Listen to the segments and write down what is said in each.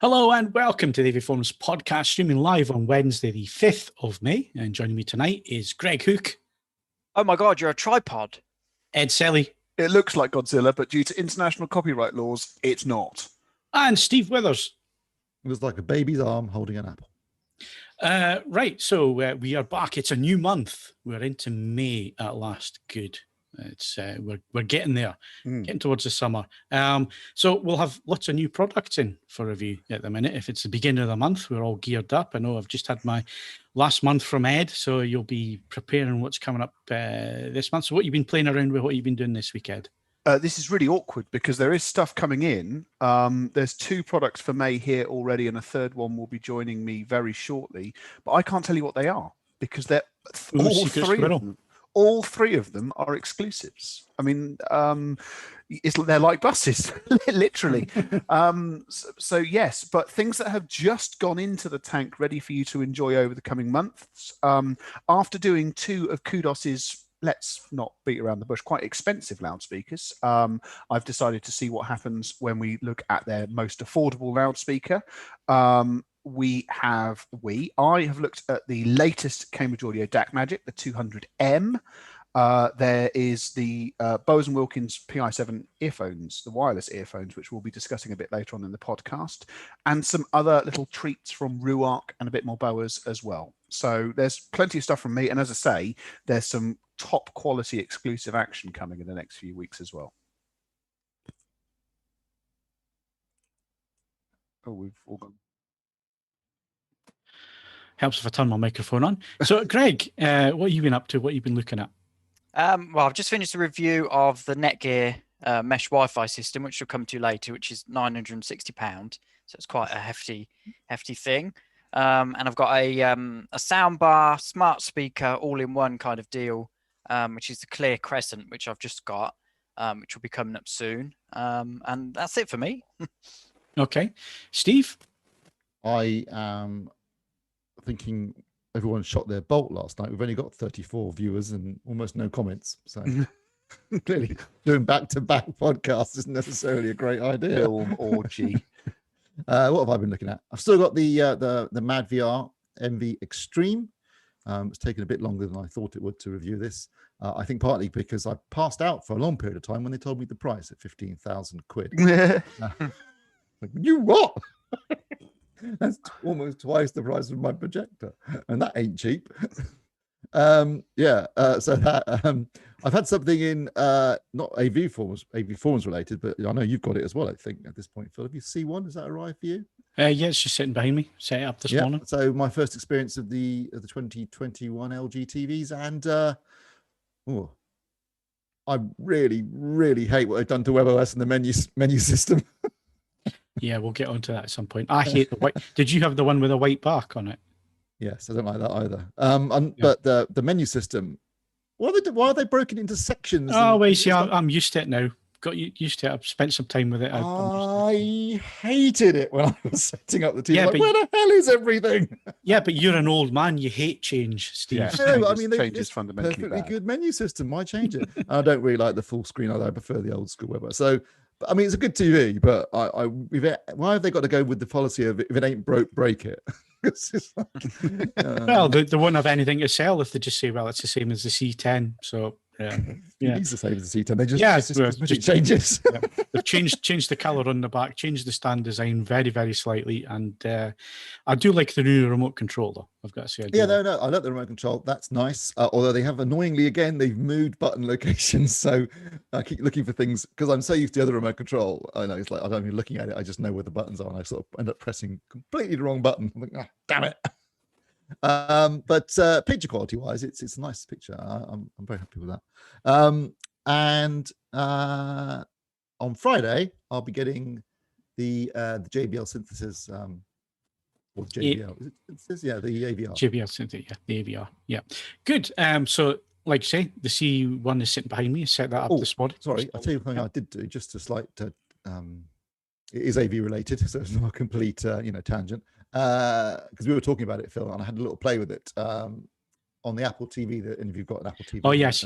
Hello and welcome to the AV-Forums podcast, streaming live on Wednesday, the 5th of May. And joining me tonight is Greg Hook. Oh my God, you're a tripod. Ed Selley. It looks like Godzilla, but due to international copyright laws, it's not. And Steve Withers. It was like a baby's arm holding an apple. Right, so we are back. It's a new month. We're into May at last. Good. It's we're getting there, getting towards the summer. So we'll have lots of new products in for review at the minute. If it's the beginning of the month, we're all geared up. I know I've just had my last month from Ed, so you'll be preparing what's coming up this month. So what you've been playing around with, what you've been doing this week, Ed? This is really awkward because there is stuff coming in. There's 2 products for May here already, and a third one will be joining me very shortly. But I can't tell you what they are because they're all three of them are exclusives. I mean, they're like buses, literally. So yes, but things that have just gone into the tank, ready for you to enjoy over the coming months. After doing 2 of Kudos's, let's not beat around the bush, quite expensive loudspeakers, I've decided to see what happens when we look at their most affordable loudspeaker. I have looked at the latest Cambridge Audio DAC Magic, the 200M. There is the Bowers Wilkins PI7 earphones, the wireless earphones, which we'll be discussing a bit later on in the podcast, and some other little treats from Ruark and a bit more Bowers as well. So there's plenty of stuff from me. And as I say, there's some top quality exclusive action coming in the next few weeks as well. Oh, we've all gone. Helps if I turn my microphone on. So, Greg, what have you been up to? What have you been looking at? Well, I've just finished the review of the Netgear mesh Wi-Fi system, which we'll come to later, which is £960. So it's quite a hefty thing. And I've got a soundbar, smart speaker, all-in-one kind of deal, which is the Clear Crescent, which I've just got, which will be coming up soon. And that's it for me. Okay. Steve? I am thinking everyone shot their bolt last night. We've only got 34 viewers and almost no comments. So clearly doing back-to-back podcasts isn't necessarily a great idea. Film orgy. What have I been looking at? I've still got the Mad VR MV Extreme. It's taken a bit longer than I thought it would to review this. I think partly because I passed out for a long period of time when they told me the price at 15,000 quid. Like, you what? That's almost twice the price of my projector, and that ain't cheap. So that I've had something in not AV-Forums related, but I know you've got it as well. I think at this point, Phil, have you seen one? Has that arrived for you? Yeah, it's just sitting behind me. Set it up this morning. So my first experience of the 2021 LG TVs, and I really hate what they've done to WebOS and the menu system. Yeah, we'll get onto that at some point. I hate the white. Did you have the one with a white bark on it? Yes, I don't like that either. But the menu system, why are they broken into sections? Oh, wait, see, I'm used to it now. Got used to it. I've spent some time with it. I hated it when I was setting up the TV. Yeah, like, where the hell is everything? Yeah, but you're an old man. You hate change, Steve. Yeah, no, I mean, change fundamentally perfectly bad. good menu system. Why change it? I don't really like the full screen either. I prefer the old school web. So, I mean, it's a good TV, but why have they got to go with the policy of if it ain't broke, break it? Well, they won't have anything to sell if they just say, well, it's the same as the C10. So yeah, it's the same as the C10. They just changes. Yeah. They've changed the color on the back, changed the stand design very slightly, and I do like the new remote control though. I've got to say, I like the remote control. That's nice. Although they have annoyingly again, they've moved button locations, so I keep looking for things because I'm so used to the other remote control. I know it's like I don't even looking at it. I just know where the buttons are, and I sort of end up pressing completely the wrong button. I'm like, damn it. But picture quality wise, it's a nice picture. I'm very happy with that. And on Friday, I'll be getting the JBL synthesis. Or JBL, the AVR. JBL synthesis, the AVR. Yeah, good. So, like you say, the C1 is sitting behind me. I set that up this morning. Sorry, I'll tell you something I did do. Just a slight. It is AV related, so it's not a complete tangent. Because we were talking about it, Phil, and I had a little play with it on the Apple TV. And if you've got an Apple TV, oh yes.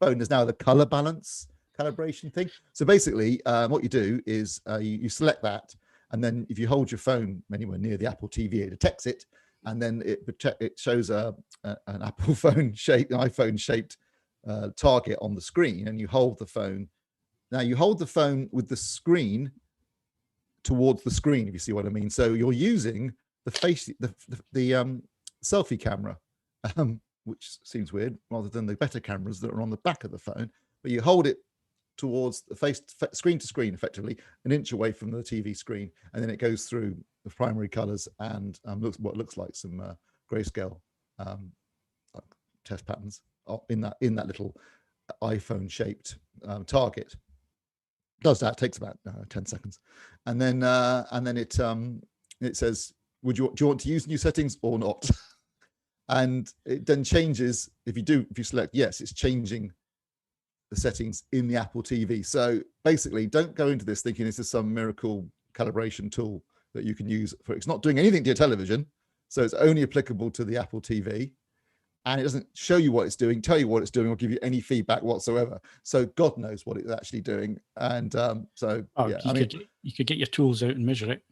Phone, there's now the color balance calibration thing. So basically, what you do is you select that, And then if you hold your phone anywhere near the Apple TV, it detects it, and then it shows an Apple phone shaped, iPhone shaped target on the screen, and you hold the phone. Now you hold the phone with the screen towards the screen, if you see what I mean. So you're using the selfie camera, which seems weird, rather than the better cameras that are on the back of the phone. But you hold it towards the screen to screen, effectively an inch away from the TV screen, and then it goes through the primary colors and looks like some grayscale test patterns in that little iPhone shaped target. Does that, takes about 10 seconds, and then it says, do you want to use new settings or not? And it then changes. If you select yes, it's changing the settings in the Apple TV. So basically, don't go into this thinking this is some miracle calibration tool that you can use for. It's not doing anything to your television, so it's only applicable to the Apple TV, and it doesn't show you what it's doing, tell you what it's doing, or give you any feedback whatsoever. So God knows what it's actually doing. And you could get your tools out and measure it.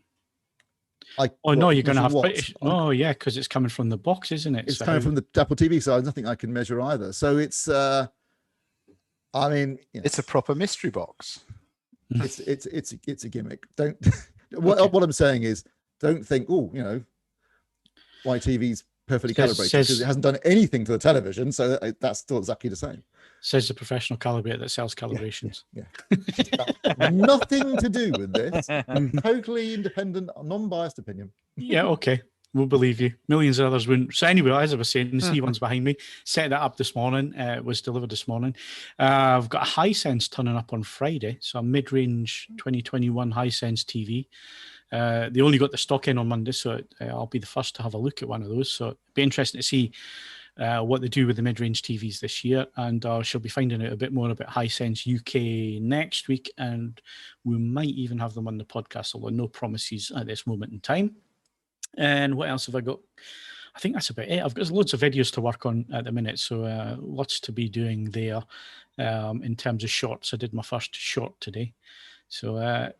No, you're going to have British. Oh, yeah, because it's coming from the box, isn't it? It's coming from the Apple TV, so there's nothing I can measure either. So it's, it's a proper mystery box. It's a gimmick. Don't. What I'm saying is, don't think, why TV's perfectly calibrated, because it hasn't done anything to the television, so that's still exactly the same. Says the professional calibrator that sells calibrations. Yeah. Nothing to do with this. Totally independent, non-biased opinion. Yeah, okay. We'll believe you. Millions of others wouldn't. So anyway, as I was saying, the C1's behind me. Set that up this morning. It was delivered this morning. I've got a Hisense turning up on Friday. So a mid-range 2021 Hisense TV. They only got the stock in on Monday, so I'll be the first to have a look at one of those. So it'll be interesting to see what they do with the mid-range TVs this year, and she'll be finding out a bit more about Hisense UK next week, and we might even have them on the podcast, although no promises at this moment in time. And what else have I got? I think that's about it. I've got loads of videos to work on at the minute, so lots to be doing there in terms of shorts. I did my first short today. So,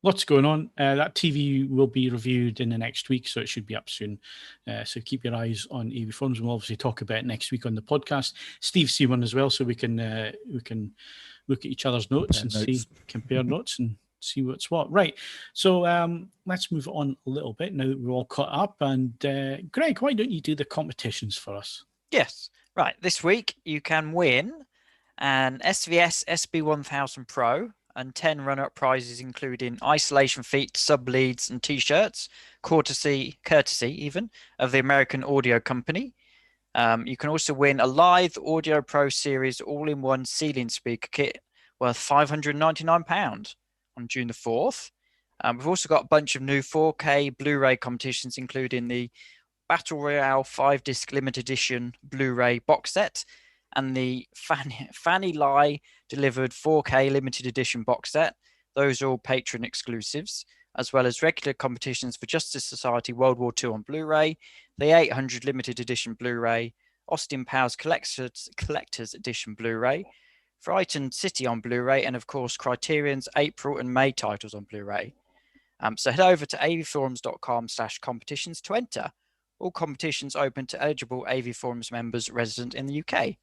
lots going on. That TV will be reviewed in the next week, so it should be up soon. So keep your eyes on AV Forums. We'll obviously talk about it next week on the podcast. Steve, see one as well, so we can look at each other's notes compare notes and see what's what. Right. So let's move on a little bit now that we're all caught up. And Greg, why don't you do the competitions for us? Yes. Right. This week you can win an SVS SB1000 Pro and 10 runner-up prizes, including isolation feet, sub leads, and T-shirts, courtesy even of the American Audio Company. You can also win a Live Audio Pro Series all-in-one ceiling speaker kit worth £599 on June the 4th. We've also got a bunch of new 4K Blu-ray competitions, including the Battle Royale 5-disc limited edition Blu-ray box set and the Fanny Lai delivered 4K limited edition box set. Those are all Patreon exclusives, as well as regular competitions for Justice Society World War II on Blu-ray, the 800 limited edition Blu-ray, Austin Powers Collector's Edition Blu-ray, Frightened City on Blu-ray, and of course Criterion's April and May titles on Blu-ray. So head over to avforums.com/competitions to enter. All competitions open to eligible AV Forums members resident in the UK.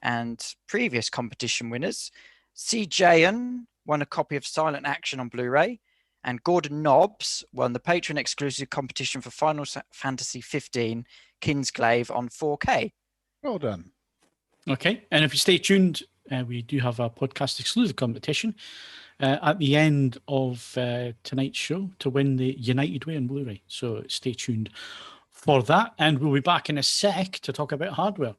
And previous competition winners, CJN won a copy of Silent Action on Blu-ray, and Gordon Nobbs won the Patreon exclusive competition for Final Fantasy 15 Kingsglaive on 4K. Well done. Okay, and if you stay tuned, we do have a podcast exclusive competition at the end of tonight's show to win the United Way on Blu-ray. So stay tuned for that, and we'll be back in a sec to talk about hardware.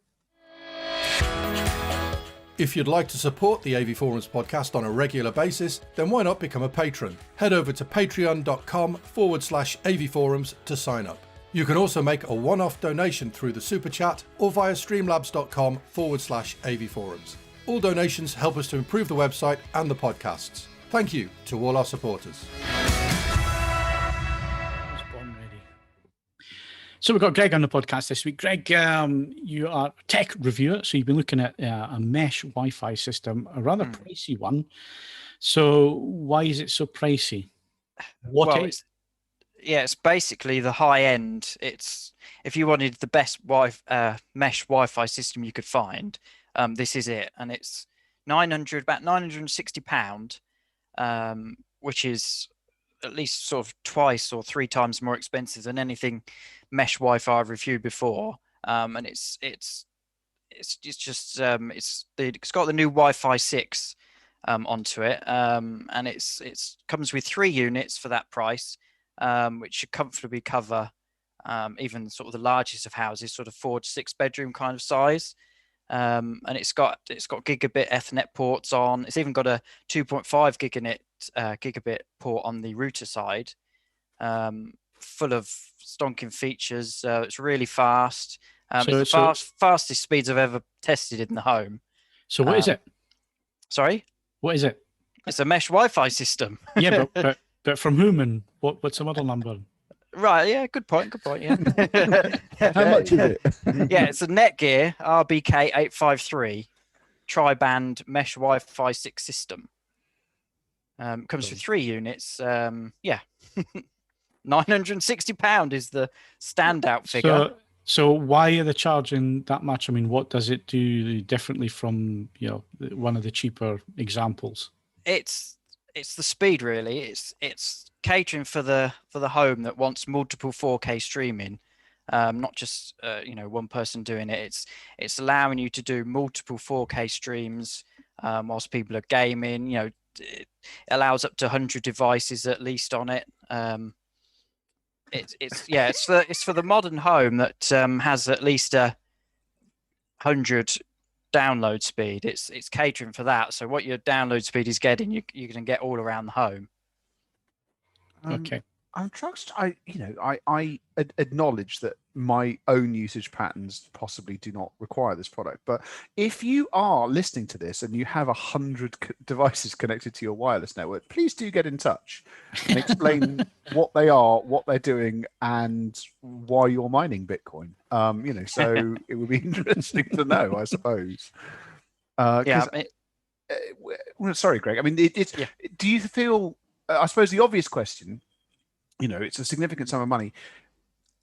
If you'd like to support the AV Forums podcast on a regular basis, then why not become a patron? Head over to patreon.com/AV Forums to sign up. You can also make a one-off donation through the Super Chat or via streamlabs.com/AV Forums. All donations help us to improve the website and the podcasts. Thank you to all our supporters. So we've got Greg on the podcast this week. Greg, you are a tech reviewer, so you've been looking at a mesh Wi-Fi system, a rather pricey one. So why is it so pricey? It's basically the high end. It's if you wanted the best mesh Wi-Fi system you could find, this is it, and it's about £960, which is at least sort of twice or three times more expensive than anything mesh Wi-Fi I've reviewed before. And it's got the new Wi-Fi 6 onto it, and it's comes with 3 units for that price, which should comfortably cover even sort of the largest of houses, sort of 4 to 6 bedroom kind of size. And it's got gigabit Ethernet ports on. It's even got a 2.5 gigabit port on the router side, full of stonking features. It's really fast. It's the fastest speeds I've ever tested in the home. So what is it? Sorry? What is it? It's a mesh Wi-Fi system. Yeah, but from whom and what's the model number? Right, yeah, good point, yeah. How much is it? Yeah, it's a Netgear RBK853 tri-band mesh Wi-Fi 6 system. Comes with 3 units. Yeah. £960 is the standout figure. So why are they charging that much? I mean, what does it do differently from one of the cheaper examples? It's the speed, really. It's catering for the home that wants multiple 4K streaming, not just one person doing it. It's allowing you to do multiple 4K streams whilst people are gaming. It allows up to 100 devices at least on it. It's for the modern home that has at least 100 download speed. It's catering for that. So what your download speed is getting, you're going to get all around the home. Okay. I acknowledge that my own usage patterns possibly do not require this product. But if you are listening to this and you have 100 devices connected to your wireless network, please do get in touch and explain what they are, what they're doing, and why you're mining Bitcoin. So it would be interesting to know, I suppose. Sorry, Greg. I mean, do you feel? I suppose the obvious question. It's a significant sum of money.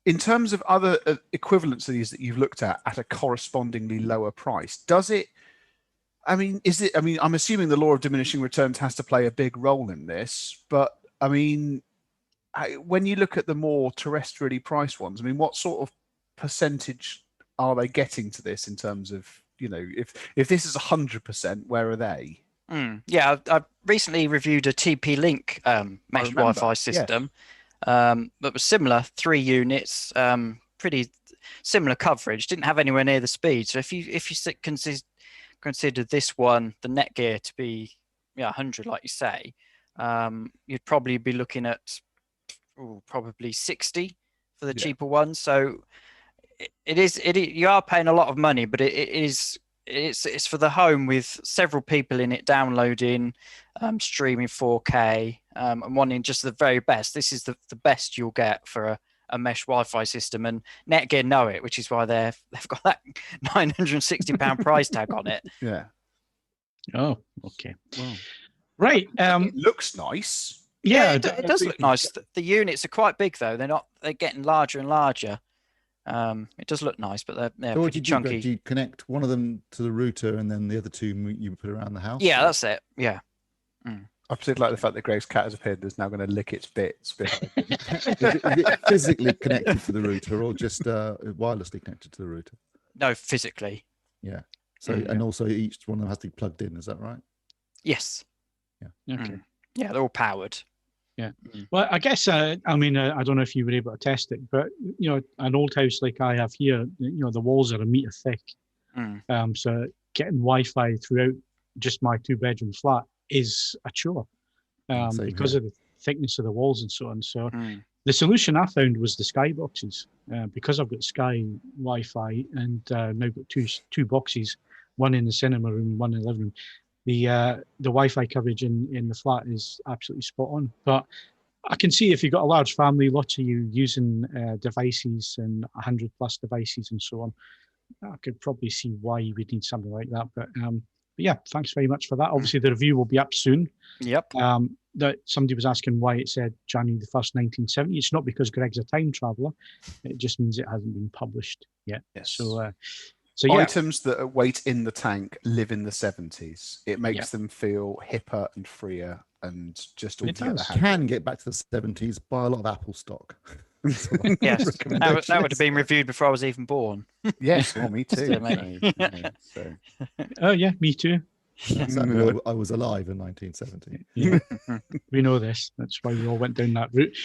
In terms of other equivalents of these that you've looked at a correspondingly lower price, I'm assuming the law of diminishing returns has to play a big role in this, but I mean, when you look at the more terrestrially priced ones, I mean, what sort of percentage are they getting to this in terms of, if this is 100%, where are they? Yeah, I recently reviewed a TP-Link mesh Wi-Fi system. Yeah. That was similar, 3 units, pretty similar coverage, didn't have anywhere near the speed. So if you consider this one, the Netgear, to be 100, like you say, you'd probably be looking at probably 60 for the cheaper one. So you are paying a lot of money, but it's for the home with several people in it downloading, streaming 4K, and wanting just the very best. This is the best you'll get for a mesh Wi-Fi system, and Netgear know it, which is why they've got that £960 price tag on it. Yeah. Oh, okay. Wow. Right. It looks nice. Yeah, it does look nice. The units are quite big though. They're getting larger and larger. It does look nice, but they're so pretty chunky. Do you connect one of them to the router and then the other 2 you put around the house? Yeah, that's it. Yeah. I particularly like the fact that Greg's cat has appeared that's now going to lick its bits behind him. Is it physically connected to the router or just wirelessly connected to the router? No, physically. Yeah. So and also each one of them has to be plugged in. Is that right? Yes. Yeah. Okay. Yeah, they're all powered. Yeah. Well, I guess I don't know if you were able to test it, but an old house like I have here, the walls are 1 meter thick. So getting Wi-Fi throughout just my 2-bedroom flat is a chore because of the thickness of the walls and so on. So the solution I found was the Sky boxes, because I've got Sky Wi-Fi and now got two boxes, one in the cinema room, one in the living room. The Wi-Fi coverage in the flat is absolutely spot on. But I can see if you've got a large family, lots of you using devices and 100+ devices and so on, I could probably see why you would need something like that. But yeah, thanks very much for that. Obviously, the review will be up soon. Yep. that somebody was asking why it said January the 1st, 1970. It's not because Greg's a time traveler. It just means it hasn't been published yet. Yes. So yeah. Items that wait in the tank live in the 70s. It makes them feel hipper and freer and just altogether happy. Can get back to the 70s, buy a lot of Apple stock. Yes, that would have been reviewed before I was even born. Yes, well, me too. Oh yeah, me too. Sadly, I was alive in 1970. Yeah. We know this. That's why we all went down that route.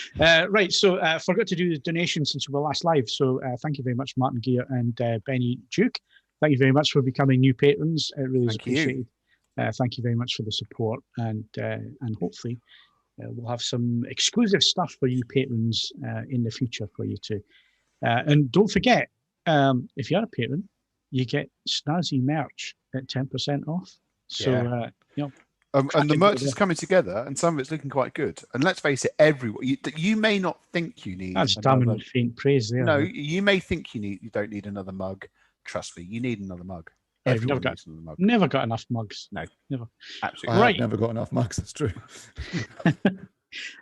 Right. So I forgot to do the donation since we were last live. So thank you very much, Martin Gear and Benny Duke. Thank you very much for becoming new patrons. It really is appreciated. Thank you very much for the support, and hopefully we'll have some exclusive stuff for you patrons in the future for you too. And don't forget, if you're a patron, you get snazzy merch at 10% off. So you know, and the merch is coming together, and some of it's looking quite good. And let's face it, you may not think you need. That's damning faint praise there. No, you may think you don't need another mug. Trust me, you need another mug. Everyone needs another mug. Never got enough mugs. No, never. Absolutely. I've never got enough mugs. That's true.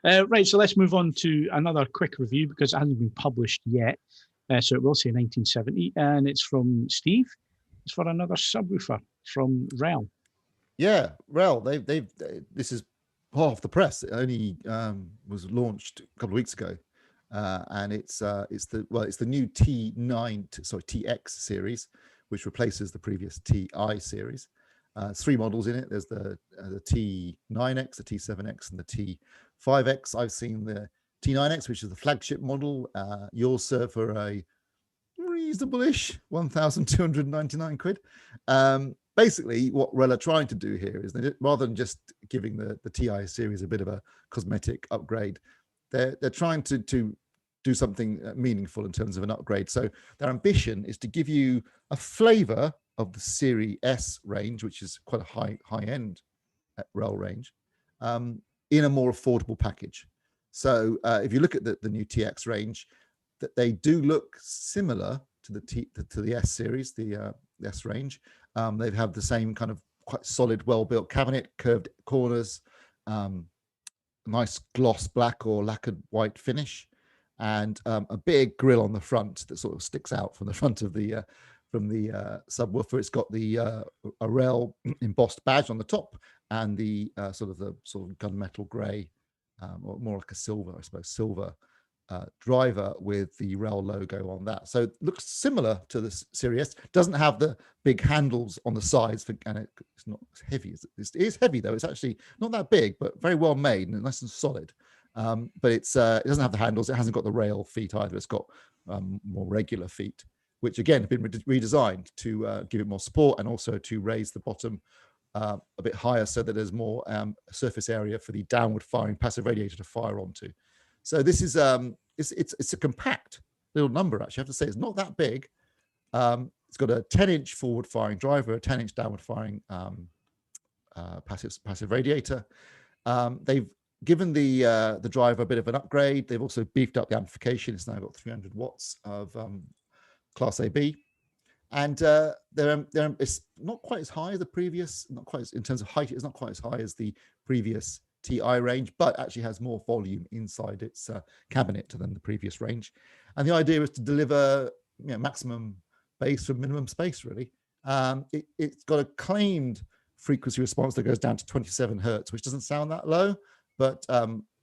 Right, so let's move on to another quick review because it hasn't been published yet. So it will say 1970, and it's from Steve. It's for another subwoofer from REL. Yeah, REL. This is half the press. It only was launched a couple of weeks ago, and it's the new TX series, which replaces the previous TI series. 3 models in it. There's the T9X, the T7X, and the T5X. I've seen the T9X, which is the flagship model. Yours, sir, for a reasonable-ish 1,299 quid. Basically, what REL are trying to do here is that rather than just giving the TI series a bit of a cosmetic upgrade, they're trying to do something meaningful in terms of an upgrade. So their ambition is to give you a flavor of the Series S range, which is quite a high-end REL range, in a more affordable package. So if you look at the new TX range, that they do look similar to the S series, the S range. They have the same kind of quite solid, well-built cabinet, curved corners, nice gloss black or lacquered white finish, and a big grille on the front that sort of sticks out from the front of the subwoofer. It's got the a REL embossed badge on the top, and the sort of gunmetal grey, or more like a silver, I suppose, silver driver with the REL logo on that. So it looks similar to the Series S. Doesn't have the big handles on the sides, and it's not heavy. It is heavy though. It's actually not that big, but very well made and nice and solid. But it doesn't have the handles. It hasn't got the rail feet either. It's got more regular feet, which again have been redesigned to give it more support and also to raise the bottom a bit higher so that there's more surface area for the downward firing passive radiator to fire onto. So this is it's a compact little number, actually. I have to say it's not that big. It's got a 10-inch forward firing driver, a 10-inch downward firing passive radiator. They've given the driver a bit of an upgrade. They've also beefed up the amplification. It's now got 300 watts of Class AB, and it's not quite as high as the previous. Not quite as, in terms of height. It's not quite as high as the previous TI range, but actually has more volume inside its cabinet than the previous range. And the idea is to deliver maximum bass from minimum space, really. It's got a claimed frequency response that goes down to 27 hertz, which doesn't sound that low, but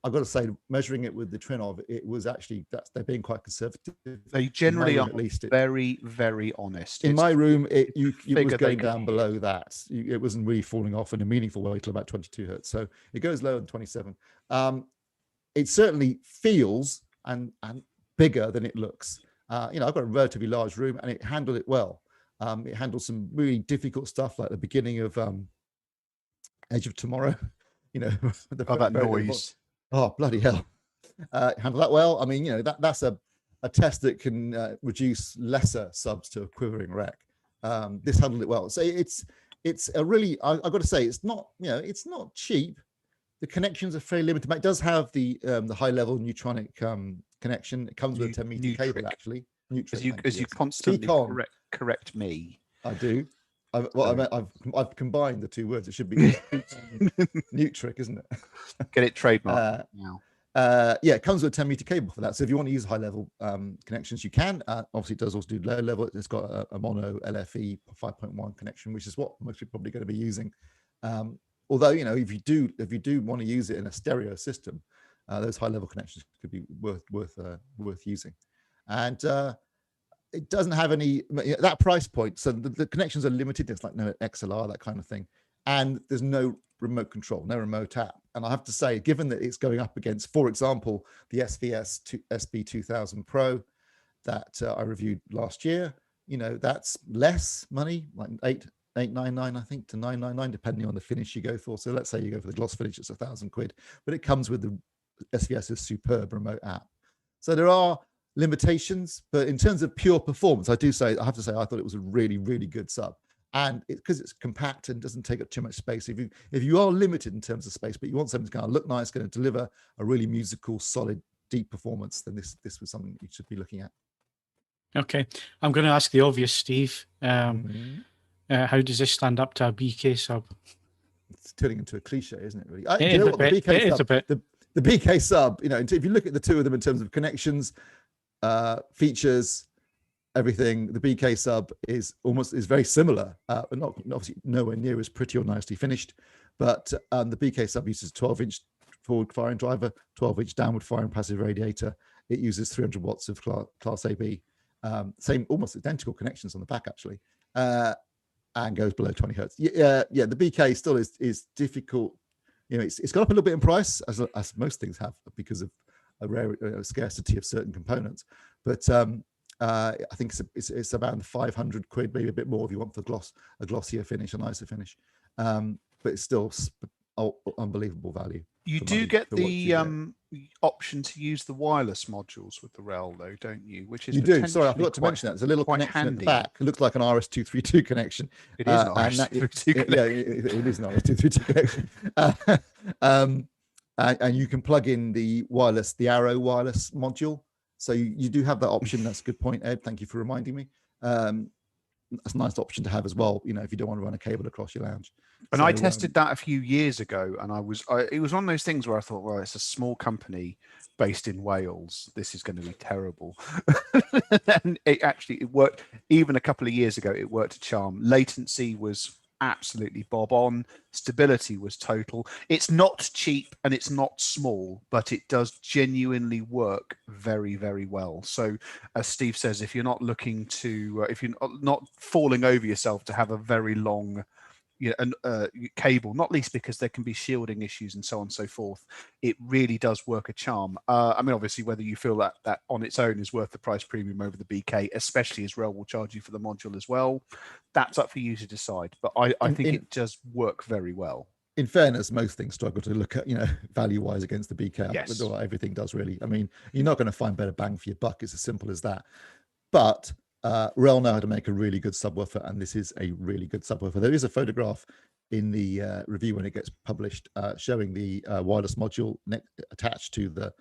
I've got to say, measuring it with the Trinov, it was actually, they're being quite conservative. They generally are at least very, very honest. In my room, it was going down below that. It wasn't really falling off in a meaningful way till about 22 hertz. So it goes lower than 27. It certainly feels and bigger than it looks. I've got a relatively large room, and it handled it well. It handled some really difficult stuff like the beginning of Edge of Tomorrow. That noise. Oh, bloody hell. Handle that well. I mean, that's a test that can reduce lesser subs to a quivering wreck. This handled it well. So it's a really, I've got to say, it's not cheap. The connections are fairly limited. It does have the high level neutronic connection. It comes with a 10-meter cable, actually. As you constantly correct me. I do. I've combined the two words. It should be Nutric, isn't it? Get it trademarked now. Yeah, it comes with a 10-meter cable for that. So if you want to use high-level connections, you can. Obviously, it does also do low-level. It's got a mono LFE 5.1 connection, which is what most people are probably going to be using. Although, you know, if you do want to use it in a stereo system, those high-level connections could be worth using. And it doesn't have any that price point. So the connections are limited. It's like no XLR, that kind of thing, and there's no remote control, no remote app. And I have to say, given that it's going up against, for example, the SVS SB2000 Pro that I reviewed last year, you know, that's less money, like $899, I think, to $999, depending on the finish you go for. So let's say you go for the gloss finish, it's £1,000, but it comes with the SVS's superb remote app. So there are limitations, but in terms of pure performance, I have to say, I thought it was a really, really good sub. And because it's compact and doesn't take up too much space. If you are limited in terms of space, but you want something that's going to look nice, going to deliver a really musical, solid, deep performance, then this was something you should be looking at. Okay, I'm going to ask the obvious, Steve. How does this stand up to a BK sub? It's turning into a cliche, isn't it? Really, the BK sub. You know, if you look at the two of them in terms of connections, features, everything, the BK sub is very similar, but not obviously nowhere near as pretty or nicely finished. But the BK sub uses 12-inch forward firing driver, 12-inch downward firing passive radiator. It uses 300 watts of class AB, same almost identical connections on the back actually, and goes below 20 hertz. The BK still is difficult. You know, it's gone up a little bit in price, as most things have, because of a rare scarcity of certain components. But I think it's around £500, maybe a bit more if you want a glossier finish, a nicer finish. But it's still unbelievable value. You do get the option to use the wireless modules with the REL, though, don't you? Which is you do. Sorry, I forgot to mention that. There's a little connection handy at the back. It looks like an RS-232 connection. It is an RS-232 connection. It is an RS-232 connection. And you can plug in the Arrow wireless module. So you do have that option. That's a good point, Ed. Thank you for reminding me. That's a nice option to have as well, you know, if you don't want to run a cable across your lounge. And I tested that a few years ago, and it was one of those things where I thought, well, it's a small company based in Wales. This is going to be terrible. And it worked. Even a couple of years ago, it worked a charm. Latency was absolutely bob on. Stability was total. It's not cheap and it's not small, but it does genuinely work very, very well. So as Steve says, if you're not looking to if you're not falling over yourself to have a very long cable, not least because there can be shielding issues and so on and so forth, it really does work a charm. I mean, obviously, whether you feel that on its own is worth the price premium over the BK, especially as REL will charge you for the module as well, that's up for you to decide. But I think it does work very well. In fairness, most things struggle to look at, value-wise against the BK. Yes. Everything does really. I mean, you're not going to find better bang for your buck. It's as simple as that. But REL know how to make a really good subwoofer, and this is a really good subwoofer. There is a photograph in the review when it gets published showing the wireless module attached to the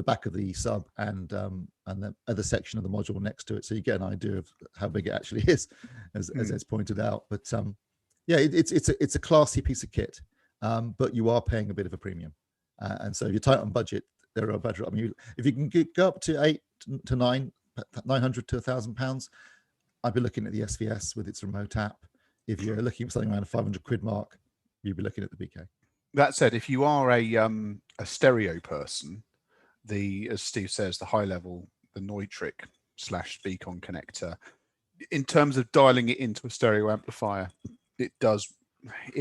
back of the sub and the other section of the module next to it, so you get an idea of how big it actually is, as Ed's pointed out. But it's a classy piece of kit, but you are paying a bit of a premium, and so if you're tight on budget, there are better. I mean, if you can go up to $900 to £1,000, I'd be looking at the SVS with its remote app. If you're looking at something around a £500 mark, you'd be looking at the BK. That said, if you are a stereo person, as Steve says, the high level, the Neutrik / Beacon connector, in terms of dialing it into a stereo amplifier, it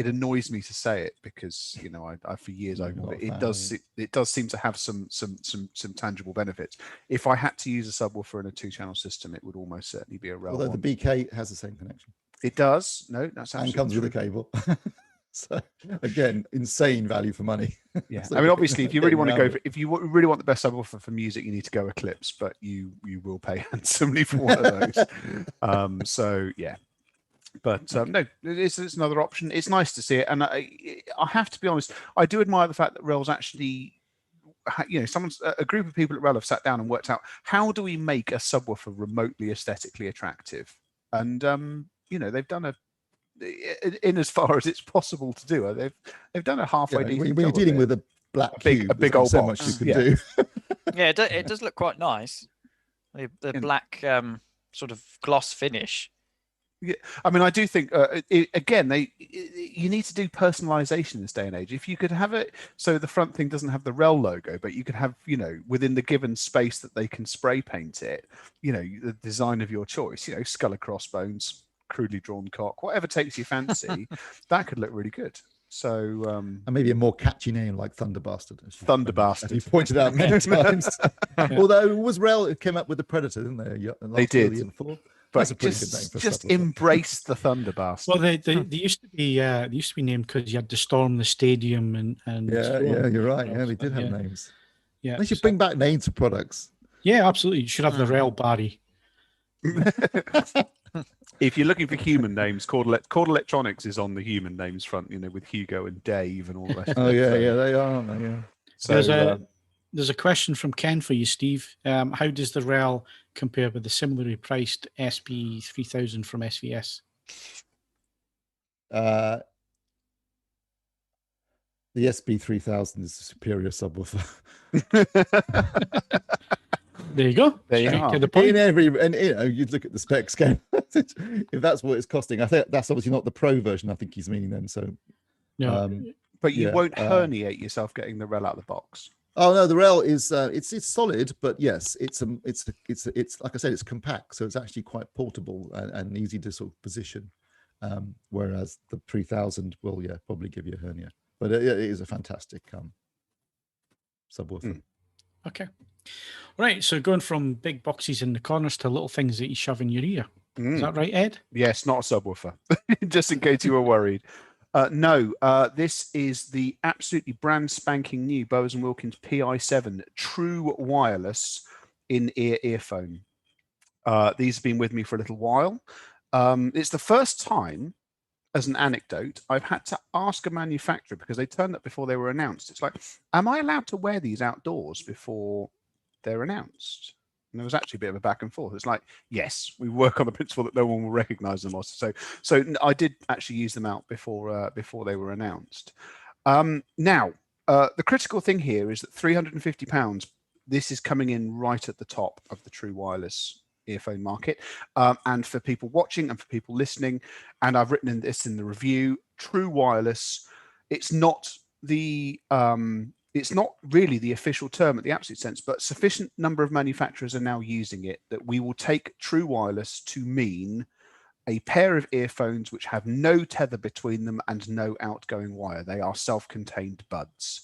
annoys me to say it because I for years it does seem to have some tangible benefits. If I had to use a subwoofer in a 2-channel system, it would almost certainly be a REL. Although the BK has the same connection. It does. No, that's absolutely and comes true. with a cable. So again, insane value for money. Yeah, so I mean, obviously, if you really want to if you really want the best subwoofer for music, you need to go Eclipse, but you will pay handsomely for one of those. So yeah. But no, it's another option. It's nice to see it, and I have to be honest. I do admire the fact that REL's actually, a group of people at REL have sat down and worked out how do we make a subwoofer remotely aesthetically attractive, and they've done in as far as it's possible to do. They've done a halfway decent when you're job dealing of it. with a black a cube, big there's old so box. much you can Yeah. do. Yeah, it does look quite nice. The black sort of gloss finish. Yeah, I mean, I do think you need to do personalization in this day and age. If you could have it so the front thing doesn't have the REL logo, but you could have, within the given space that they can spray paint it, the design of your choice, skull and crossbones, crudely drawn cock, whatever takes your fancy, that could look really good. So and maybe a more catchy name like Thunderbastard. Thunderbastard, as you pointed out many times. Although it was REL who came up with the Predator, didn't they? They did. The year before. But that's a pretty good name for just Subwoofer. embrace the Thunderbastard. Well, they used to be named because you had to storm the stadium and yeah, you're right. Yeah, they did have names. Yeah, they should bring back names for products. Yeah, absolutely. You should have the REL Barry. If you're looking for human names, Cord Electronics is on the human names front, with Hugo and Dave and all the rest. Oh yeah, they are, aren't they? Yeah. So there's a question from Ken for you, Steve. How does the REL compare with the similarly priced SB3000 from SVS? The SB3000 is a superior subwoofer. There you go. There you are. To the point. You'd look at the specs scale. If that's what it's costing, I think that's obviously not the Pro version. I think he's meaning then. So, no. But you won't herniate yourself getting the REL out of the box. Oh no, the REL is it's solid, but yes, it's like I said, it's compact, so it's actually quite portable and easy to sort of position. Whereas the 3000 will probably give you a hernia, but it is a fantastic subwoofer. Okay, right. So going from big boxes in the corners to little things that you shove in your ear. Is that right, Ed? Yes, not a subwoofer. Just in case you were worried. No, this is the absolutely brand spanking new Bowers Wilkins PI7 true wireless in-ear earphone. These have been with me for a little while. It's the first time, as an anecdote, I've had to ask a manufacturer because they turned up before they were announced. It's like, am I allowed to wear these outdoors before they're announced? And there was actually a bit of a back and forth. It's like, yes, we work on the principle that no one will recognize them. So I did actually use them out before they were announced. Now, the critical thing here is that £350, this is coming in right at the top of the true wireless earphone market. And for people watching and for people listening, and I've written this in the review, true wireless, it's not really the official term at the absolute sense, but sufficient number of manufacturers are now using it that we will take true wireless to mean a pair of earphones which have no tether between them and no outgoing wire. They are self-contained buds.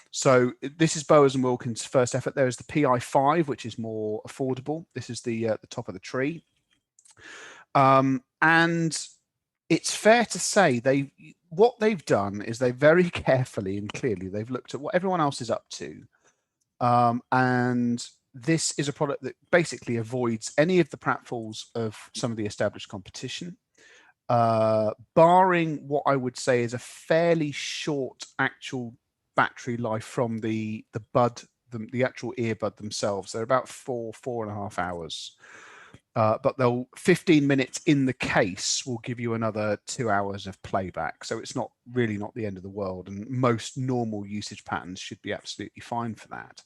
So this is Bowers & Wilkins' first effort. There is the PI5, which is more affordable. This is the top of the tree. And it's fair to say what they've done is they very carefully and clearly they've looked at what everyone else is up to. And this is a product that basically avoids any of the pratfalls of some of the established competition, barring what I would say is a fairly short actual battery life from the actual earbud themselves. They're about 4.5 hours. But 15 minutes in the case will give you another 2 hours of playback. So it's not the end of the world. And most normal usage patterns should be absolutely fine for that.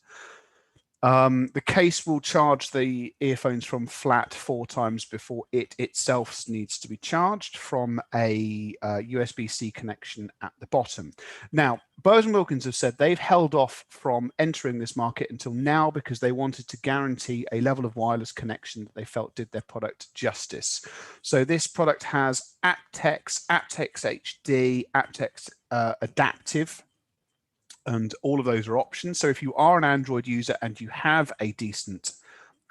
The case will charge the earphones from flat 4 times before it itself needs to be charged from a USB-C connection at the bottom. Now, Bowers & Wilkins have said they've held off from entering this market until now because they wanted to guarantee a level of wireless connection that they felt did their product justice. So this product has aptX, aptX HD, aptX Adaptive, and all of those are options. So if you are an Android user and you have a decent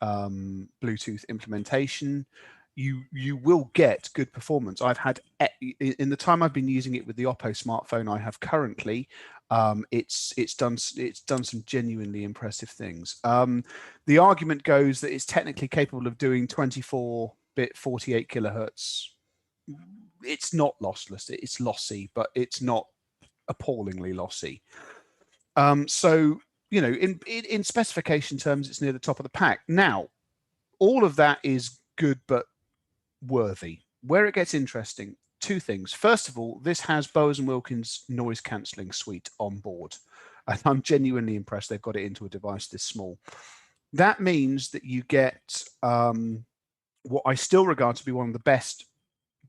Bluetooth implementation, you will get good performance. I've had, in the time I've been using it with the Oppo smartphone I have currently, it's done some genuinely impressive things. The argument goes that it's technically capable of doing 24-bit 48 kilohertz. It's not lossless. It's lossy, but it's not appallingly lossy. So, in specification terms, it's near the top of the pack. Now, all of that is good, but worthy. Where it gets interesting, two things. First of all, this has Bowers and Wilkins noise cancelling suite on board. And I'm genuinely impressed they've got it into a device this small. That means that you get what I still regard to be one of the best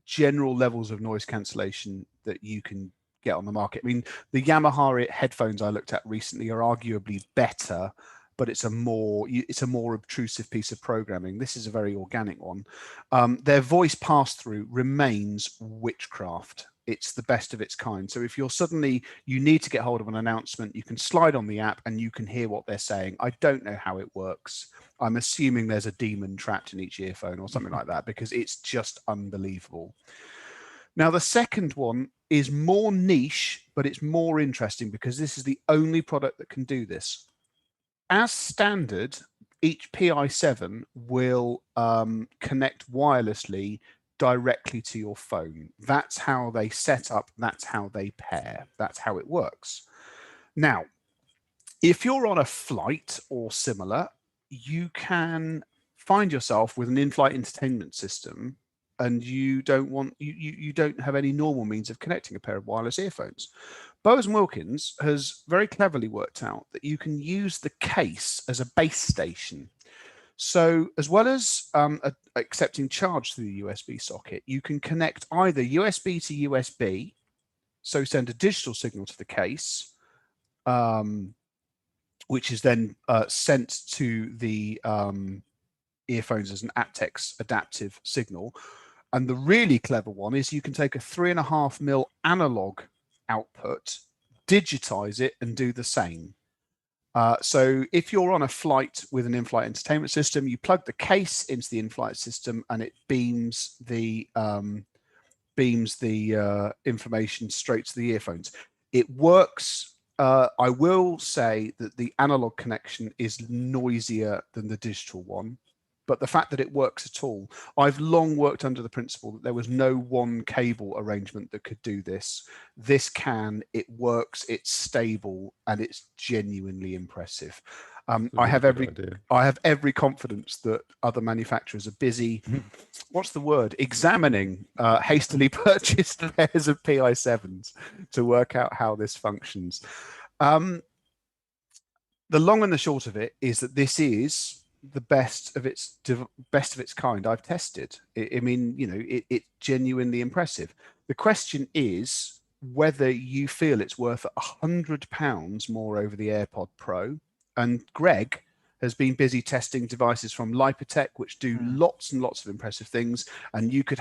general levels of noise cancellation that you can get on the market. I mean, the Yamaha headphones I looked at recently are arguably better, but it's a more obtrusive piece of programming. This is a very organic one. Their voice pass-through remains witchcraft. It's the best of its kind. So if you need to get hold of an announcement, you can slide on the app and you can hear what they're saying. I don't know how it works. I'm assuming there's a demon trapped in each earphone or something like that, because it's just unbelievable. Now, the second one is more niche, but it's more interesting because this is the only product that can do this. As standard, each PI7 will connect wirelessly directly to your phone. That's how they set up, that's how they pair, that's how it works. Now, if you're on a flight or similar, you can find yourself with an in-flight entertainment system and you don't have any normal means of connecting a pair of wireless earphones. Bowers & Wilkins has very cleverly worked out that you can use the case as a base station. So as well as accepting charge through the USB socket, you can connect either USB to USB, so send a digital signal to the case, which is then sent to the earphones as an aptX adaptive signal. And the really clever one is you can take a 3.5mm analog output, digitize it, and do the same. So if you're on a flight with an in-flight entertainment system, you plug the case into the in-flight system and it beams the information straight to the earphones. It works. I will say that the analog connection is noisier than the digital one, but the fact that it works at all, I've long worked under the principle that there was no one cable arrangement that could do this. This can, it works, it's stable, and it's genuinely impressive. I have every confidence that other manufacturers are busy, what's the word, examining hastily purchased pairs of PI7s to work out how this functions. The long and the short of it is that this is the best of its kind I've tested. I mean, you know, it's genuinely impressive. The question is whether you feel it's worth £100 more over the AirPod Pro. And Greg has been busy testing devices from Lipotech, which do lots and lots of impressive things. And you could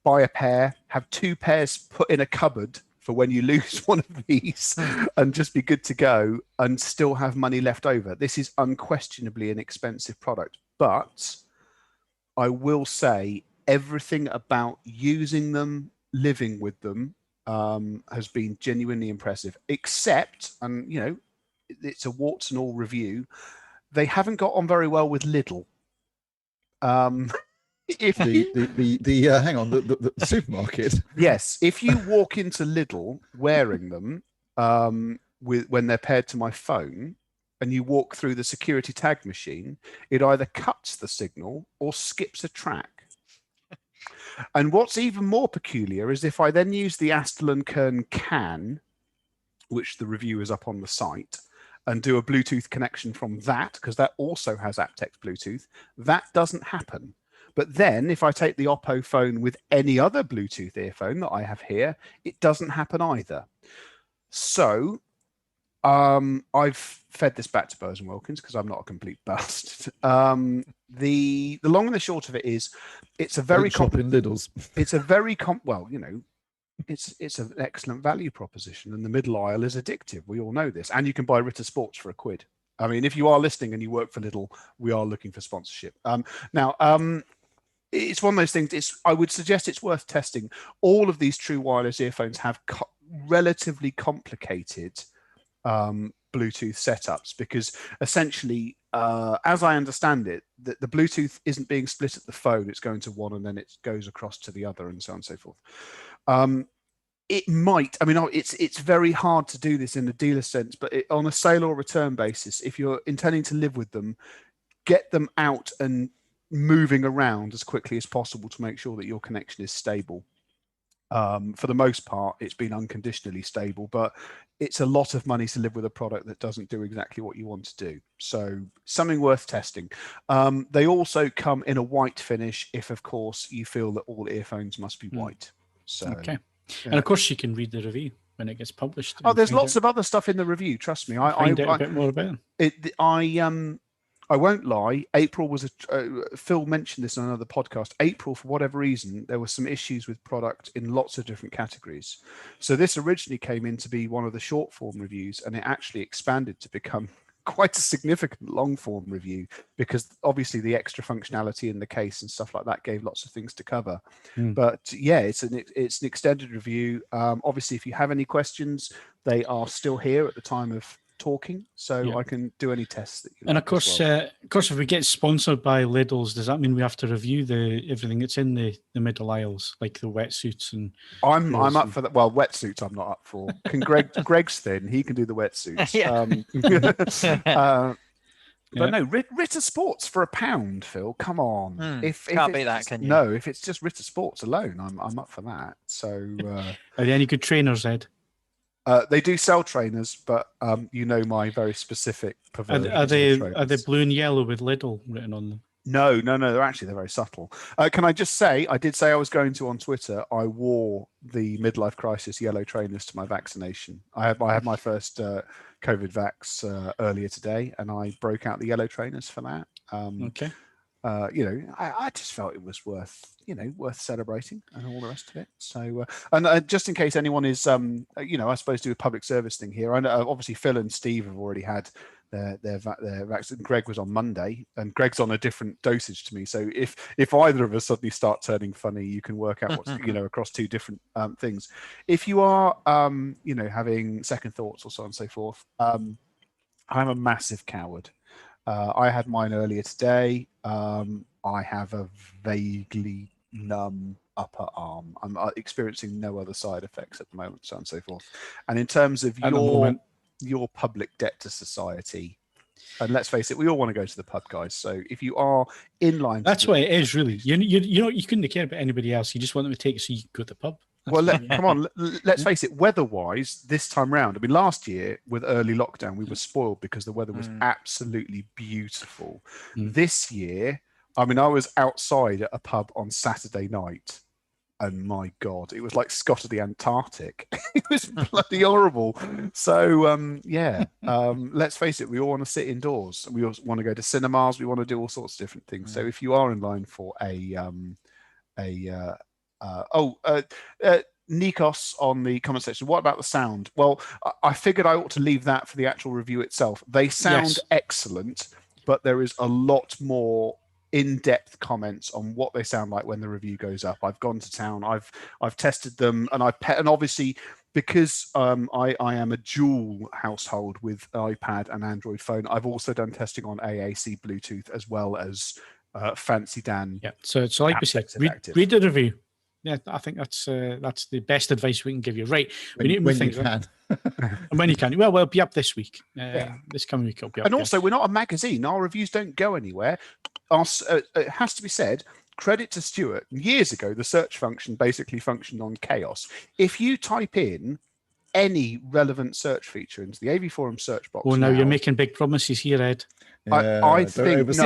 buy a pair, have 2 pairs put in a cupboard for when you lose one of these and just be good to go and still have money left over. This is unquestionably an expensive product, but I will say everything about using them, living with them, has been genuinely impressive, except, and you know, it's a warts and all review, they haven't got on very well with Lidl. If hang on, the supermarket. Yes, if you walk into Lidl wearing them when they're paired to my phone, and you walk through the security tag machine, it either cuts the signal or skips a track. And what's even more peculiar is if I then use the Astle & Kern CAN, which the review is up on the site, and do a Bluetooth connection from that, because that also has aptX Bluetooth, that doesn't happen. But then if I take the Oppo phone with any other Bluetooth earphone that I have here, it doesn't happen either. So I've fed this back to Bowers & Wilkins because I'm not a complete bust. The long and the short of it is, it's a very it's a very well, you know, it's an excellent value proposition, and the middle aisle is addictive. We all know this, and you can buy Ritter Sports for £1. I mean, if you are listening and you work for Lidl, we are looking for sponsorship. It's one of those things. I would suggest it's worth testing. All of these true wireless earphones have relatively complicated Bluetooth setups, because essentially, as I understand it, the Bluetooth isn't being split at the phone. It's going to one and then it goes across to the other, and so on and so forth. It might, I mean, it's very hard to do this in a dealer sense, but on a sale or return basis, if you're intending to live with them, get them out and moving around as quickly as possible to make sure that your connection is stable. For the most part, it's been unconditionally stable, but it's a lot of money to live with a product that doesn't do exactly what you want to do. So something worth testing. They also come in a white finish if, of course, you feel that all earphones must be white. So, okay. And of course, you can read the review when it gets published. Oh, there's lots of other stuff in the review. Trust me. Find out a bit more about it. I won't lie. April was Phil mentioned this on another podcast. April, for whatever reason, there were some issues with product in lots of different categories. So this originally came in to be one of the short form reviews, and it actually expanded to become quite a significant long form review, because obviously the extra functionality in the case and stuff like that gave lots of things to cover. But yeah, it's an extended review. Obviously, if you have any questions, they are still here at the time of talking, so I can do any tests that you and like, of course, if we get sponsored by Lidl's, does that mean we have to review everything that's in the middle aisles, like the wetsuits? And I'm up for that. Well, wetsuits I'm not up for. Can Greg's thin, he can do the wetsuits. But no, Ritter Sports for £1, Phil. Come on, if can't beat that, can you? No, if it's just Ritter Sports alone, I'm up for that. So are there any good trainers, Ed? They do sell trainers, but you know my very specific perversion. Are they blue and yellow with Lidl written on them? No. They're very subtle. Can I just say, I did say I was going to on Twitter. I wore the midlife crisis yellow trainers to my vaccination. I had my first COVID vax earlier today, and I broke out the yellow trainers for that. Okay. I just felt it was worth celebrating and all the rest of it. So, and just in case anyone is, I suppose do a public service thing here. I know obviously Phil and Steve have already had their vaccine. Greg was on Monday, and Greg's on a different dosage to me. So if either of us suddenly start turning funny, you can work out what's across two different things. If you are having second thoughts or so on and so forth, I'm a massive coward. I had mine earlier today. I have a vaguely numb upper arm. I'm experiencing no other side effects at the moment, so on and so forth. And in terms of your public debt to society, and let's face it, we all want to go to the pub, guys. So if you are in line, that's what it is, really. You couldn't care about anybody else. You just want them to take it so you can go to the pub. Come on, let's face it, weather-wise, this time round, I mean, last year with early lockdown, we were spoiled because the weather was absolutely beautiful. This year, I mean, I was outside at a pub on Saturday night, and my God, it was like Scott of the Antarctic. It was bloody horrible. So, let's face it, we all want to sit indoors. We all want to go to cinemas. We want to do all sorts of different things. So if you are in line for Nikos on the comment section, what about the sound? Well, I figured I ought to leave that for the actual review itself. They sound excellent, but there is a lot more in-depth comments on what they sound like when the review goes up. I've gone to town, I've tested them, and and obviously because I am a dual household with iPad and Android phone, I've also done testing on AAC Bluetooth as well as Fancy Dan. Yeah, so like we said, read the review. Yeah, I think that's the best advice we can give you. Right, we need to move things around. And when you can. Well, we'll be up this week. This coming week, it'll be up. And also, we're not a magazine. Our reviews don't go anywhere. It has to be said, credit to Stuart. Years ago, the search function basically functioned on chaos. If you type in any relevant search feature into the AV Forum search box. Oh, now you're making big promises here, Ed. I think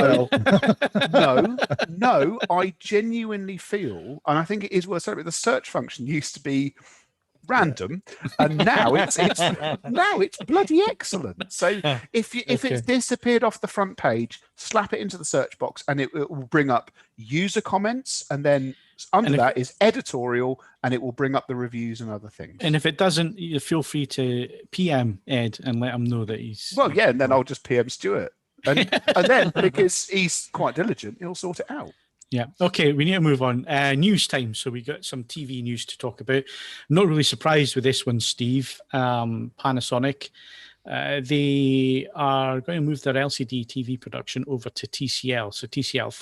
no, I genuinely feel, and I think it is worth saying, the search function used to be random, and now it's bloody excellent. So if it's disappeared off the front page, slap it into the search box, and it will bring up user comments, and then under that is editorial, and it will bring up the reviews and other things. And if it doesn't, you feel free to PM Ed and let him know that he's and then I'll just PM Stuart. And then, because he's quite diligent, he'll sort it out. Yeah. Okay, we need to move on. News time. So we got some TV news to talk about. Not really surprised with this one, Steve. Panasonic they are going to move their LCD TV production over to TCL. So TCL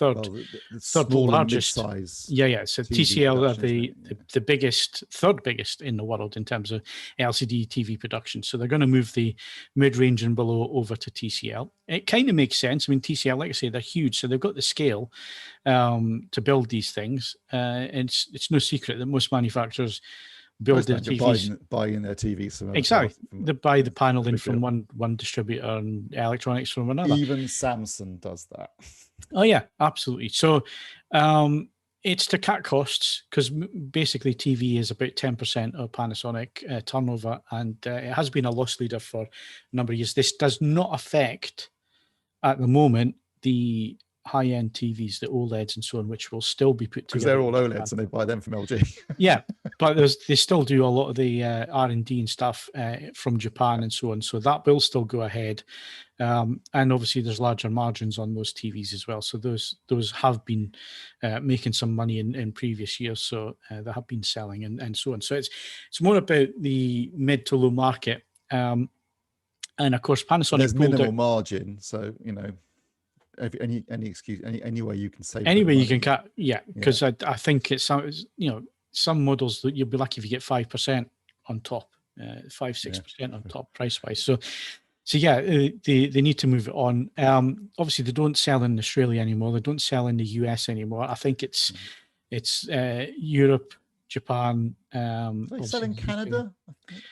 third largest. Size. Yeah. So TV TCL are production, the biggest, third biggest in the world in terms of LCD TV production. So they're going to move the mid-range and below over to TCL. It kind of makes sense. I mean, TCL, like I say, they're huge, so they've got the scale to build these things. It's no secret that most manufacturers build their TVs, buying their TVs from exactly. They buy the panel in from one distributor and electronics from another. Even Samsung does that. Oh yeah, absolutely. So it's to cut costs, because basically TV is about 10% of Panasonic turnover, and it has been a loss leader for a number of years. This does not affect at the moment the high-end TVs, the OLEDs and so on, which will still be put together. Because they're all OLEDs and they buy them from LG. Yeah, but they still do a lot of the R&D and stuff from Japan and so on. So that will still go ahead. And obviously there's larger margins on those TVs as well. So those have been making some money in previous years. So they have been selling and so on. So it's more about the mid to low market. And of course, Panasonic. There's minimal margin. So, any excuse, any way you can save. Any way you can cut, because I think it's some models that you'll be lucky if you get 5% on top, 5-6% on top price wise. So they need to move it on. Obviously, they don't sell in Australia anymore. They don't sell in the US anymore. I think it's Europe, Japan. They sell in Canada?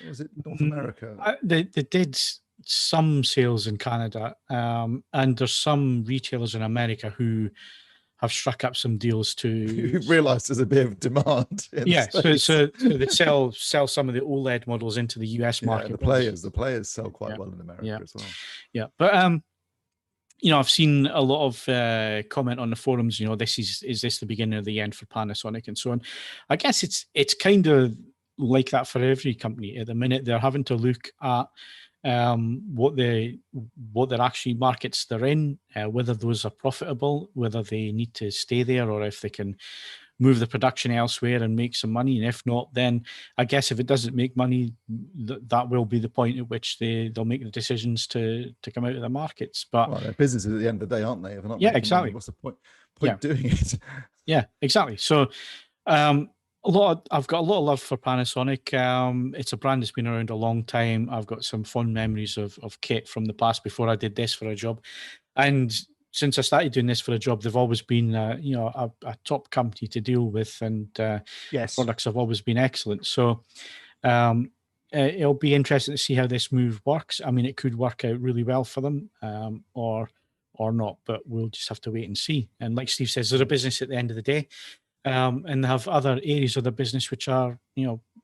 Or was it North America? They did some sales in Canada, and there's some retailers in America who have struck up some deals to who realised there's a bit of demand. So they sell some of the OLED models into the US market. The players sell quite well in America as well. Yeah, but I've seen a lot of comment on the forums. Is this the beginning of the end for Panasonic and so on? I guess it's kind of like that for every company at the minute. They're having to look at what their actually markets they're in, whether those are profitable, whether they need to stay there, or if they can move the production elsewhere and make some money. And if not, then I guess if it doesn't make money, that will be the point at which they'll make the decisions to come out of the markets. But they're businesses at the end of the day, aren't they? If they're not exactly. Money, what's the point doing it? Yeah, exactly. So I've got a lot of love for Panasonic. It's a brand that's been around a long time. I've got some fond memories of kit from the past before I did this for a job. And since I started doing this for a job, they've always been, a top company to deal with, and products have always been excellent. So it'll be interesting to see how this move works. I mean, it could work out really well for them, or not, but we'll just have to wait and see. And like Steve says, they're a business at the end of the day. And they have other areas of the business which are,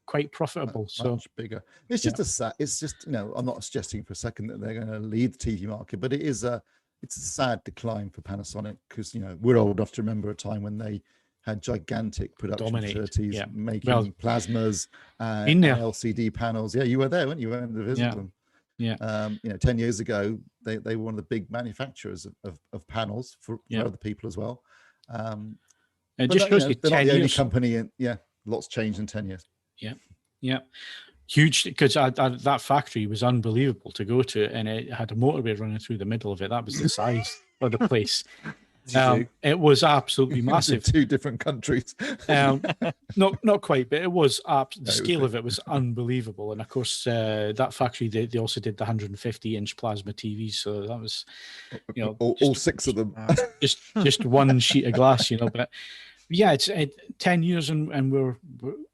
quite profitable. Much bigger. It's just I'm not suggesting for a second that they're going to lead the TV market, but it's a sad decline for Panasonic, because we're old enough to remember a time when they had gigantic production facilities making plasmas and LCD panels. Yeah, you were there, weren't you? You went to visit them. Yeah. 10 years ago, they were one of the big manufacturers of panels for other people as well. It just shows you they're 10 not the only years. company, and lots changed in 10 years. Yeah, huge, because that factory was unbelievable to go to, and it had a motorway running through the middle of it. That was the size of the place. It was absolutely massive. 2 different countries. Not quite, but it was the scale of it was unbelievable. And of course, that factory they also did the 150-inch plasma TVs, so that was all 6 of them. just one sheet of glass, But yeah, it's 10 years, and we're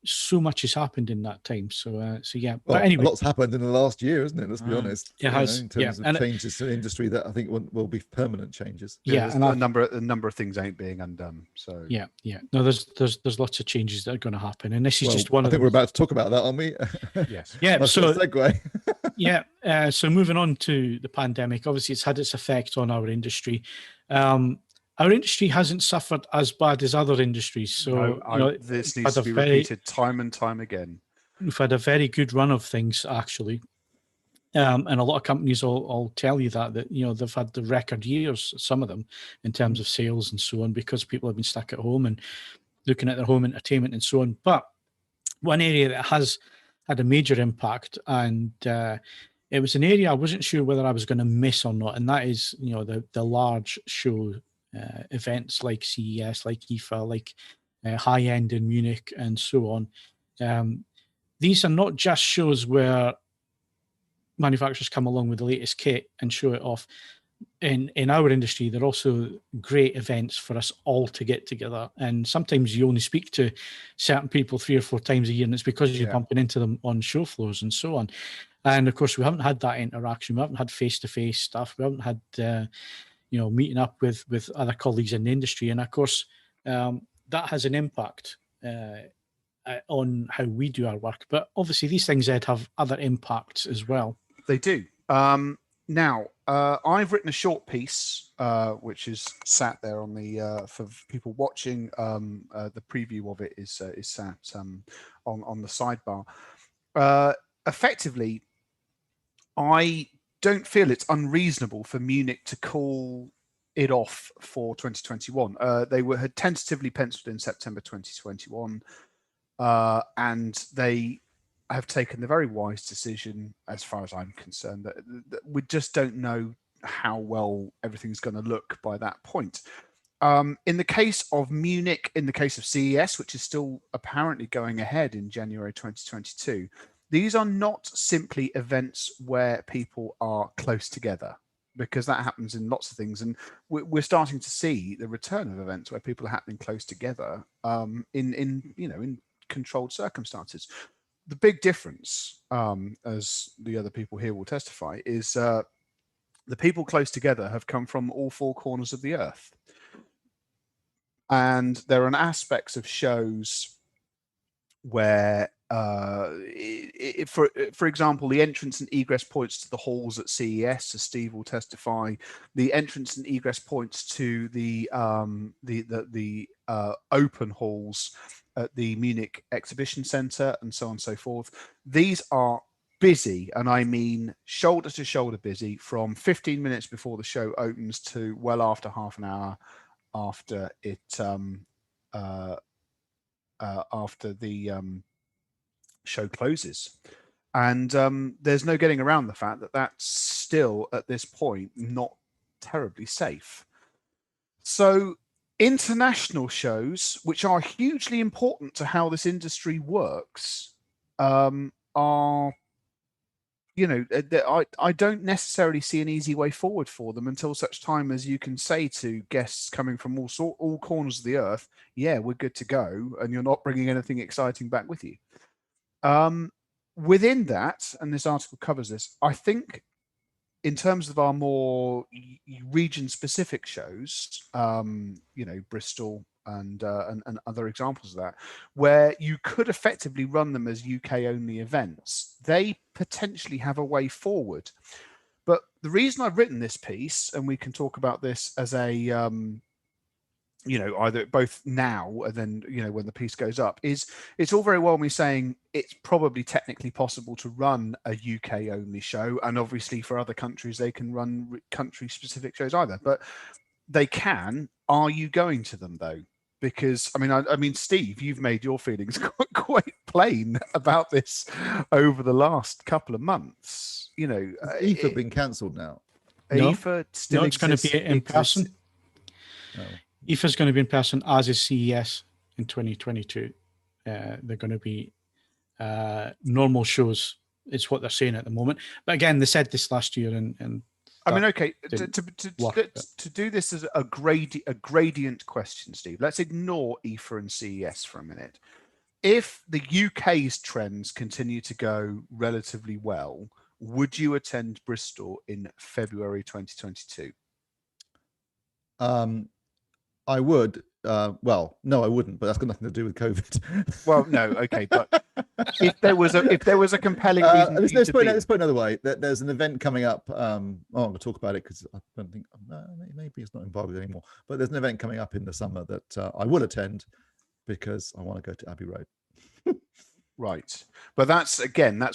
so much has happened in that time. So yeah. Well, but anyway, lots happened in the last year, isn't it? Let's be honest. It has, in terms of changes to the industry that I think will be permanent changes. And a number of things ain't being undone. So yeah. No, there's lots of changes that are going to happen, and this is just one. I think we're about to talk about that, aren't we? Yes. Yeah. So segue. So moving on to the pandemic, obviously it's had its effect on our industry. Our industry hasn't suffered as bad as other industries. So this needs to be repeated time and time again. We've had a very good run of things, actually. And a lot of companies will tell you that they've had the record years, some of them, in terms of sales and so on, because people have been stuck at home and looking at their home entertainment and so on. But one area that has had a major impact, and it was an area I wasn't sure whether I was going to miss or not, and that is, the large show events like CES, like IFA, like High End in Munich, and so on. These are not just shows where manufacturers come along with the latest kit and show it off. In our industry, they're also great events for us all to get together. And sometimes you only speak to certain people 3 or 4 times a year, and it's because you're bumping into them on show floors and so on. And of course, we haven't had that interaction. We haven't had face-to-face stuff. We haven't had, meeting up with other colleagues in the industry. And of course, that has an impact on how we do our work. But obviously, these things, Ed, have other impacts as well. They do. Now, I've written a short piece, which is sat there on the for people watching. The preview of it is sat on the sidebar. Effectively, I don't feel it's unreasonable for Munich to call it off for 2021. They had tentatively penciled in September 2021, and they have taken the very wise decision, as far as I'm concerned, that we just don't know how well everything's going to look by that point. In the case of Munich, in the case of CES, which is still apparently going ahead in January 2022, these are not simply events where people are close together, because that happens in lots of things. And we're starting to see the return of events where people are happening close together in controlled circumstances. The big difference, as the other people here will testify, is the people close together have come from all 4 corners of the earth. And there are aspects of shows where, for example, the entrance and egress points to the halls at CES, as Steve will testify, the entrance and egress points to the open halls at the Munich Exhibition Centre, and so on and so forth. These are busy, and I mean shoulder to shoulder busy, from 15 minutes before the show opens to well after half an hour after it after the show closes. And there's no getting around the fact that that's still at this point not terribly safe. So international shows, which are hugely important to how this industry works, are, I don't necessarily see an easy way forward for them until such time as you can say to guests coming from all corners of the earth, yeah, we're good to go, and you're not bringing anything exciting back with you. Within that, and this article covers this, I think in terms of our more region-specific shows, Bristol and other examples of that, where you could effectively run them as UK-only events, they potentially have a way forward. But the reason I've written this piece, and we can talk about this as a either both now and then, when the piece goes up, is it's all very well me saying it's probably technically possible to run a UK only show. And obviously for other countries, they can run country specific shows either, but they can. Are you going to them though? Because I mean, Steve, you've made your feelings quite plain about this over the last couple of months. IFA been cancelled now? IFA still no, it's going to be in person. No. IFA is going to be in person, as is CES in 2022. They're going to be normal shows. It's what they're saying at the moment. But again, they said this last year, and okay, to do this as a gradient question, Steve. Let's ignore IFA and CES for a minute. If the UK's trends continue to go relatively well, would you attend Bristol in February 2022? I would. Well, no, I wouldn't. But that's got nothing to do with COVID. Well, no, okay. But if there was a compelling reason, let's put it another way. There's an event coming up. I'm going to talk about it because I don't think maybe it's not embargoed anymore. But there's an event coming up in the summer that I will attend because I want to go to Abbey Road. Right, but that's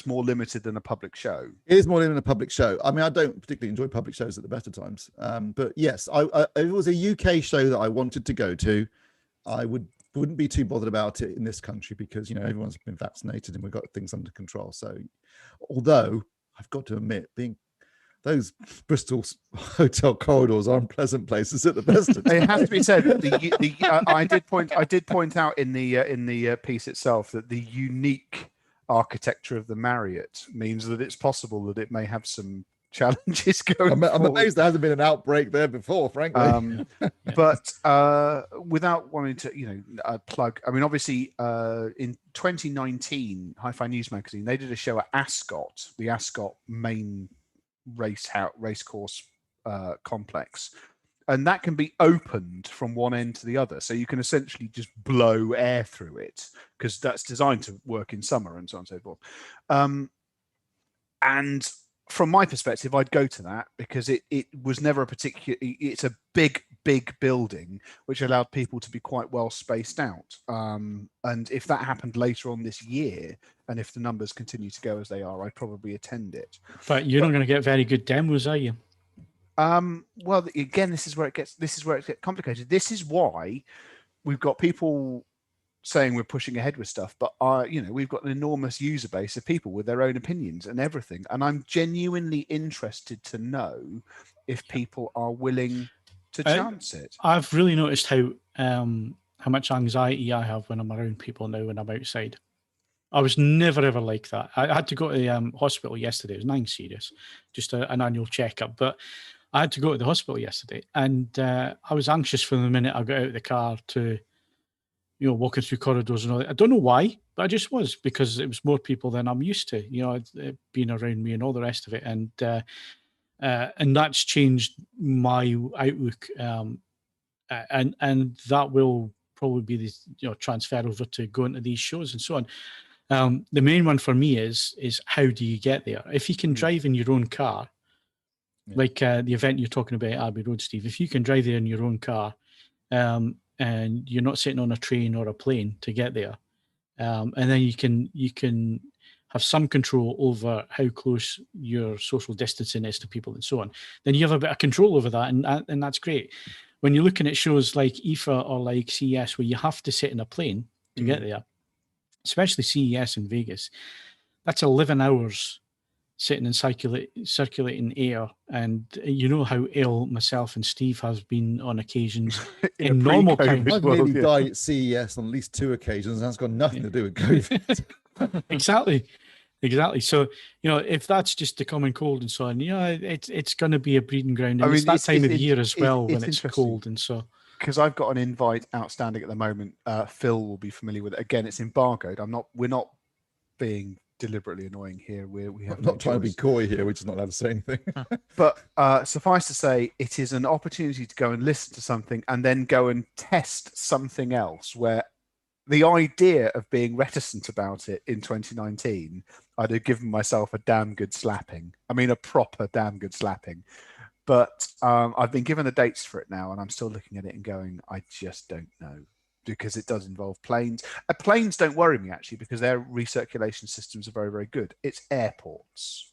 more limited than a public show. It is more than a public show. I mean, I don't particularly enjoy public shows at the best of times. But yes, if it was a UK show that I wanted to go to, I wouldn't be too bothered about it in this country because everyone's been vaccinated and we've got things under control. So, although I've got to admit, those Bristol hotel corridors are unpleasant places at the best of times. It has to be said. I did point out in the piece itself that the unique architecture of the Marriott means that it's possible that it may have some challenges going I'm amazed there hasn't been an outbreak there before, frankly. But without wanting to, plug, I mean, obviously, in 2019, Hi-Fi News Magazine, they did a show at Ascot, the Ascot main race course complex, and that can be opened from one end to the other, so you can essentially just blow air through it because that's designed to work in summer and so on and so forth. And from my perspective, I'd go to that because it was never it's a big building which allowed people to be quite well spaced out. And if that happened later on this year, and if the numbers continue to go as they are, I'd probably attend it. But you're not going to get very good demos, are you? Well, again, this is where it gets complicated. This is why we've got people saying we're pushing ahead with stuff, but we've got an enormous user base of people with their own opinions and everything. And I'm genuinely interested to know if people are willing to chance it. I've really noticed how much anxiety I have when I'm around people now when I'm outside. I was never ever like that. I had to go to the hospital yesterday. It was nothing serious, just an annual checkup. But I had to go to the hospital yesterday, and I was anxious from the minute I got out of the car to, walking through corridors and all that. I don't know why, but I just was, because it was more people than I'm used to, being around me and all the rest of it. And that's changed my outlook. And that will probably be the transfer over to going to these shows and so on. The main one for me is how do you get there? If you can drive in your own car, like the event you're talking about at Abbey Road, Steve, if you can drive there in your own car, and you're not sitting on a train or a plane to get there, and then you can have some control over how close your social distancing is to people and so on, then you have a bit of control over that, and that's great. When you're looking at shows like IFA or like CES, where you have to sit in a plane to get there, especially CES in Vegas, that's 11 hours sitting in circulating air. And you know how ill myself and Steve has been on occasions in normal times. I've nearly died at CES on at least 2 occasions, and that's got nothing to do with COVID. Exactly. So, if that's just the common cold and so on, it's going to be a breeding ground. And it's that time of the year as well when it's cold. And so, because I've got an invite outstanding at the moment. Phil will be familiar with it. Again, it's embargoed. We're not being deliberately annoying here. We have not trying to be coy here. We're just not allowed to say anything. But suffice to say, it is an opportunity to go and listen to something and then go and test something else, where the idea of being reticent about it in 2019, I'd have given myself a damn good slapping. I mean, a proper damn good slapping. But I've been given the dates for it now, and I'm still looking at it and going, I just don't know, because it does involve planes. Planes don't worry me, actually, because their recirculation systems are very, very good. It's airports,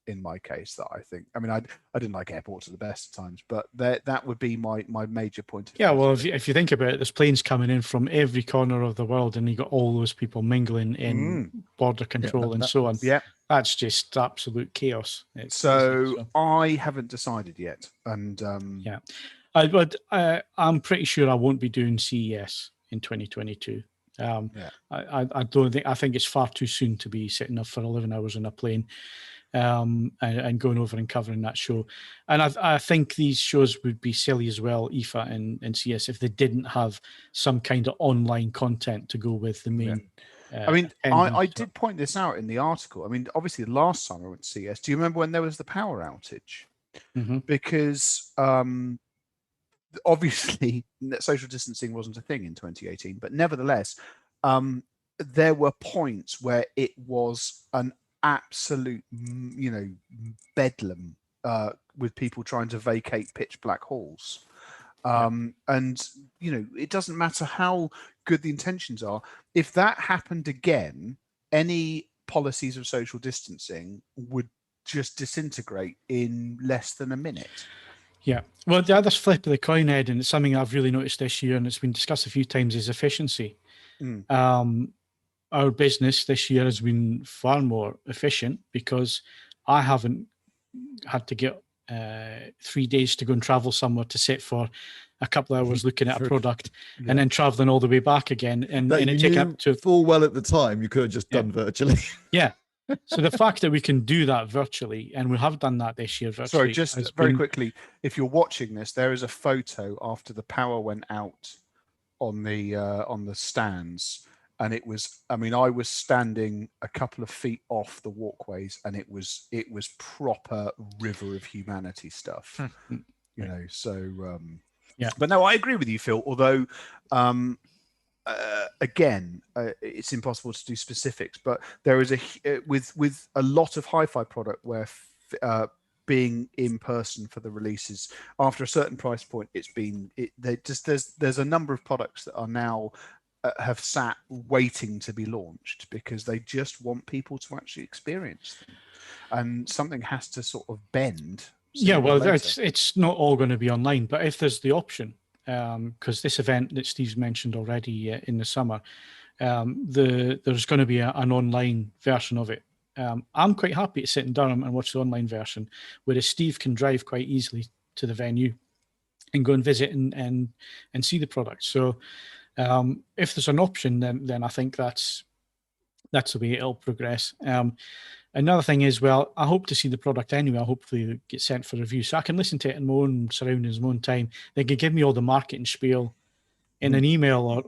in my case, that I think. I mean, I didn't like airports at the best of times, but that would be my major point of view. Yeah, well, if you think about it, there's planes coming in from every corner of the world, and you got all those people mingling in border control and so on. Yeah. That's just absolute chaos. So I haven't decided yet. And I'm pretty sure I won't be doing CES in 2022. I don't think. I think it's far too soon to be sitting up for 11 hours on a plane, and going over and covering that show. And I think these shows would be silly as well, IFA and CS, if they didn't have some kind of online content to go with the main. I mean, I did point this out in the article. I mean, obviously, last time I went to CS, do you remember when there was the power outage? Because obviously, social distancing wasn't a thing in 2018, but nevertheless, there were points where it was an absolute, bedlam with people trying to vacate pitch black halls. And, it doesn't matter how good the intentions are. If that happened again, any policies of social distancing would just disintegrate in less than a minute. Yeah. Well, the other flip of the coin, Ed, and it's something I've really noticed this year, and it's been discussed a few times, is efficiency. Our business this year has been far more efficient because I haven't had to get 3 days to go and travel somewhere to sit for a couple of hours looking at a product and then traveling all the way back again. And it take up to full well at the time you could have just done virtually. Yeah. So the fact that we can do that virtually, and we have done that this year virtually. Sorry, just very quickly, if you're watching this, there is a photo after the power went out on the stands, and it was, I mean, I was standing a couple of feet off the walkways, and it was proper river of humanity stuff. You know, so yeah. But no, I agree with you, Phil, although again, it's impossible to do specifics, but there is with a lot of hi-fi product where being in person for the releases after a certain price point, there's a number of products that are now have sat waiting to be launched because they just want people to actually experience them, and something has to sort of bend. Yeah, well, it's not all going to be online, but if there's the option. Because this event that Steve's mentioned already in the summer, there's going to be an online version of it. I'm quite happy to sit in Durham and watch the online version, whereas Steve can drive quite easily to the venue and go and visit and see the product. So if there's an option, then I think that's the way it'll progress. Another thing is, well, I hope to see the product anyway. I hopefully it gets sent for review, so I can listen to it in my own surroundings, my own time. They can give me all the marketing spiel in an email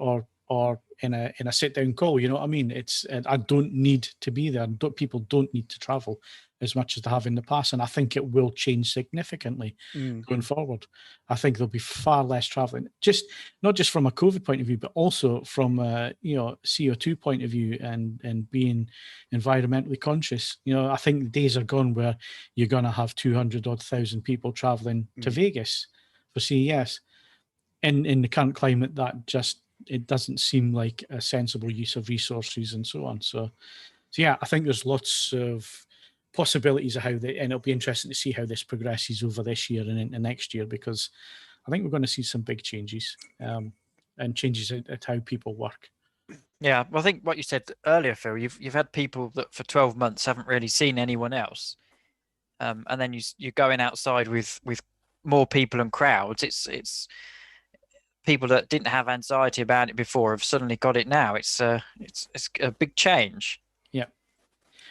or in a sit down call. You know what I mean? I don't need to be there. People don't need to travel as much as they have in the past, and I think it will change significantly going forward. I think there'll be far less traveling, not just from a COVID point of view, but also from CO2 point of view and being environmentally conscious. You know, I think the days are gone where you're going to have 200,000 people traveling to Vegas for CES. In the current climate, it doesn't seem like a sensible use of resources and so on. So yeah, I think there's lots of possibilities of and it'll be interesting to see how this progresses over this year and into next year, because I think we're going to see some big changes and changes at how people work. Yeah, well, I think what you said earlier, Phil, you've had people that for 12 months haven't really seen anyone else, and then you're going outside with more people and crowds. It's people that didn't have anxiety about it before have suddenly got it now. It's a big change. Yeah.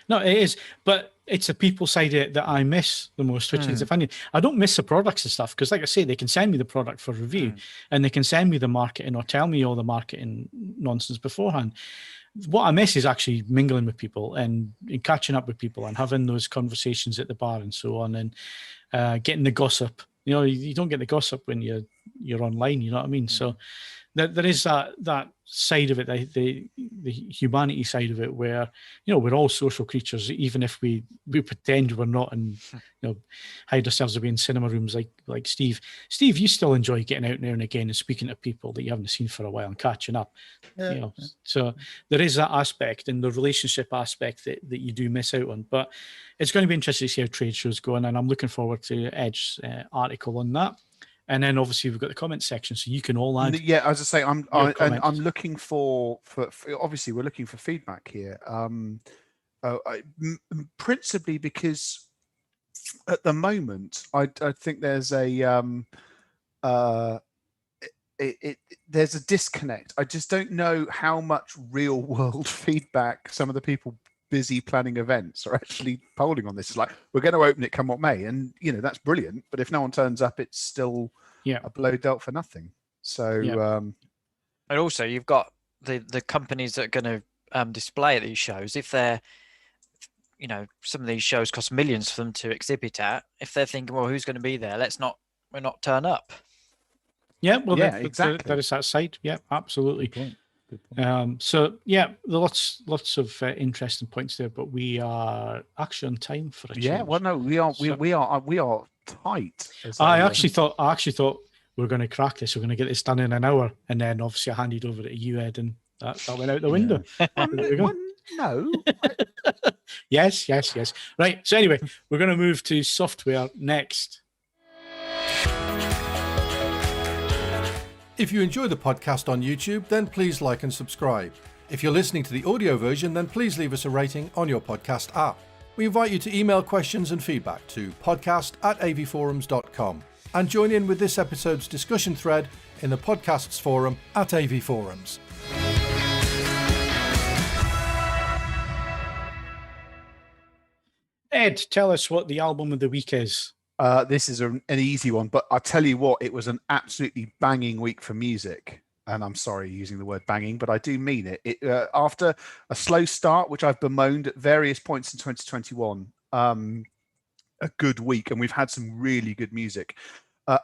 No, it is, but it's the people side of it that I miss the most, which is the funny. I don't miss the products and stuff because, like I say, they can send me the product for review and they can send me the marketing or tell me all the marketing nonsense beforehand. What I miss is actually mingling with people and catching up with people and having those conversations at the bar and so on, and getting the gossip. You know, you don't get the gossip when you're online. You know what I mean? So there is that side of it, the humanity side of it, where, you know, we're all social creatures, even if we pretend we're not, and, you know, hide ourselves away in cinema rooms like Steve. Steve, you still enjoy getting out now and again and speaking to people that you haven't seen for a while and catching up. You know, so there is that aspect and the relationship aspect that you do miss out on. But it's going to be interesting to see how trade shows go on, and I'm looking forward to Edge's article on that. And then obviously we've got the comment section, so you can all add. Yeah, as I say, I'm looking for obviously we're looking for feedback here. Principally because at the moment I think there's there's a disconnect. I just don't know how much real world feedback some of the people busy planning events are actually polling on this. It's like, we're going to open it come what may, and, you know, that's brilliant, but if no one turns up, it's still a blow dealt for nothing. So and also you've got the companies that are going to display at these shows. If they're, you know, some of these shows cost millions for them to exhibit at, if they're thinking, well, who's going to be there, we're not turn up. Yeah, well, exactly. That is that side. Yeah, absolutely. Good point. So yeah, lots of interesting points there, but we are actually on time for a change. Yeah, well, no, we are tight. I actually thought we were going to crack this. We're going to get this done in an hour, and then obviously I handed over to you, Ed, and that went out the window. There we go. No. Yes. Right. So anyway, we're going to move to software next. If you enjoy the podcast on YouTube, then please like and subscribe. If you're listening to the audio version, then please leave us a rating on your podcast app. We invite you to email questions and feedback to podcast@avforums.com and join in with this episode's discussion thread in the podcasts forum at AV Forums. Ed, tell us what the album of the week is. This is an easy one, but I'll tell you what, it was an absolutely banging week for music. And I'm sorry using the word banging, but I do mean it. After a slow start, which I've bemoaned at various points in 2021, a good week, and we've had some really good music.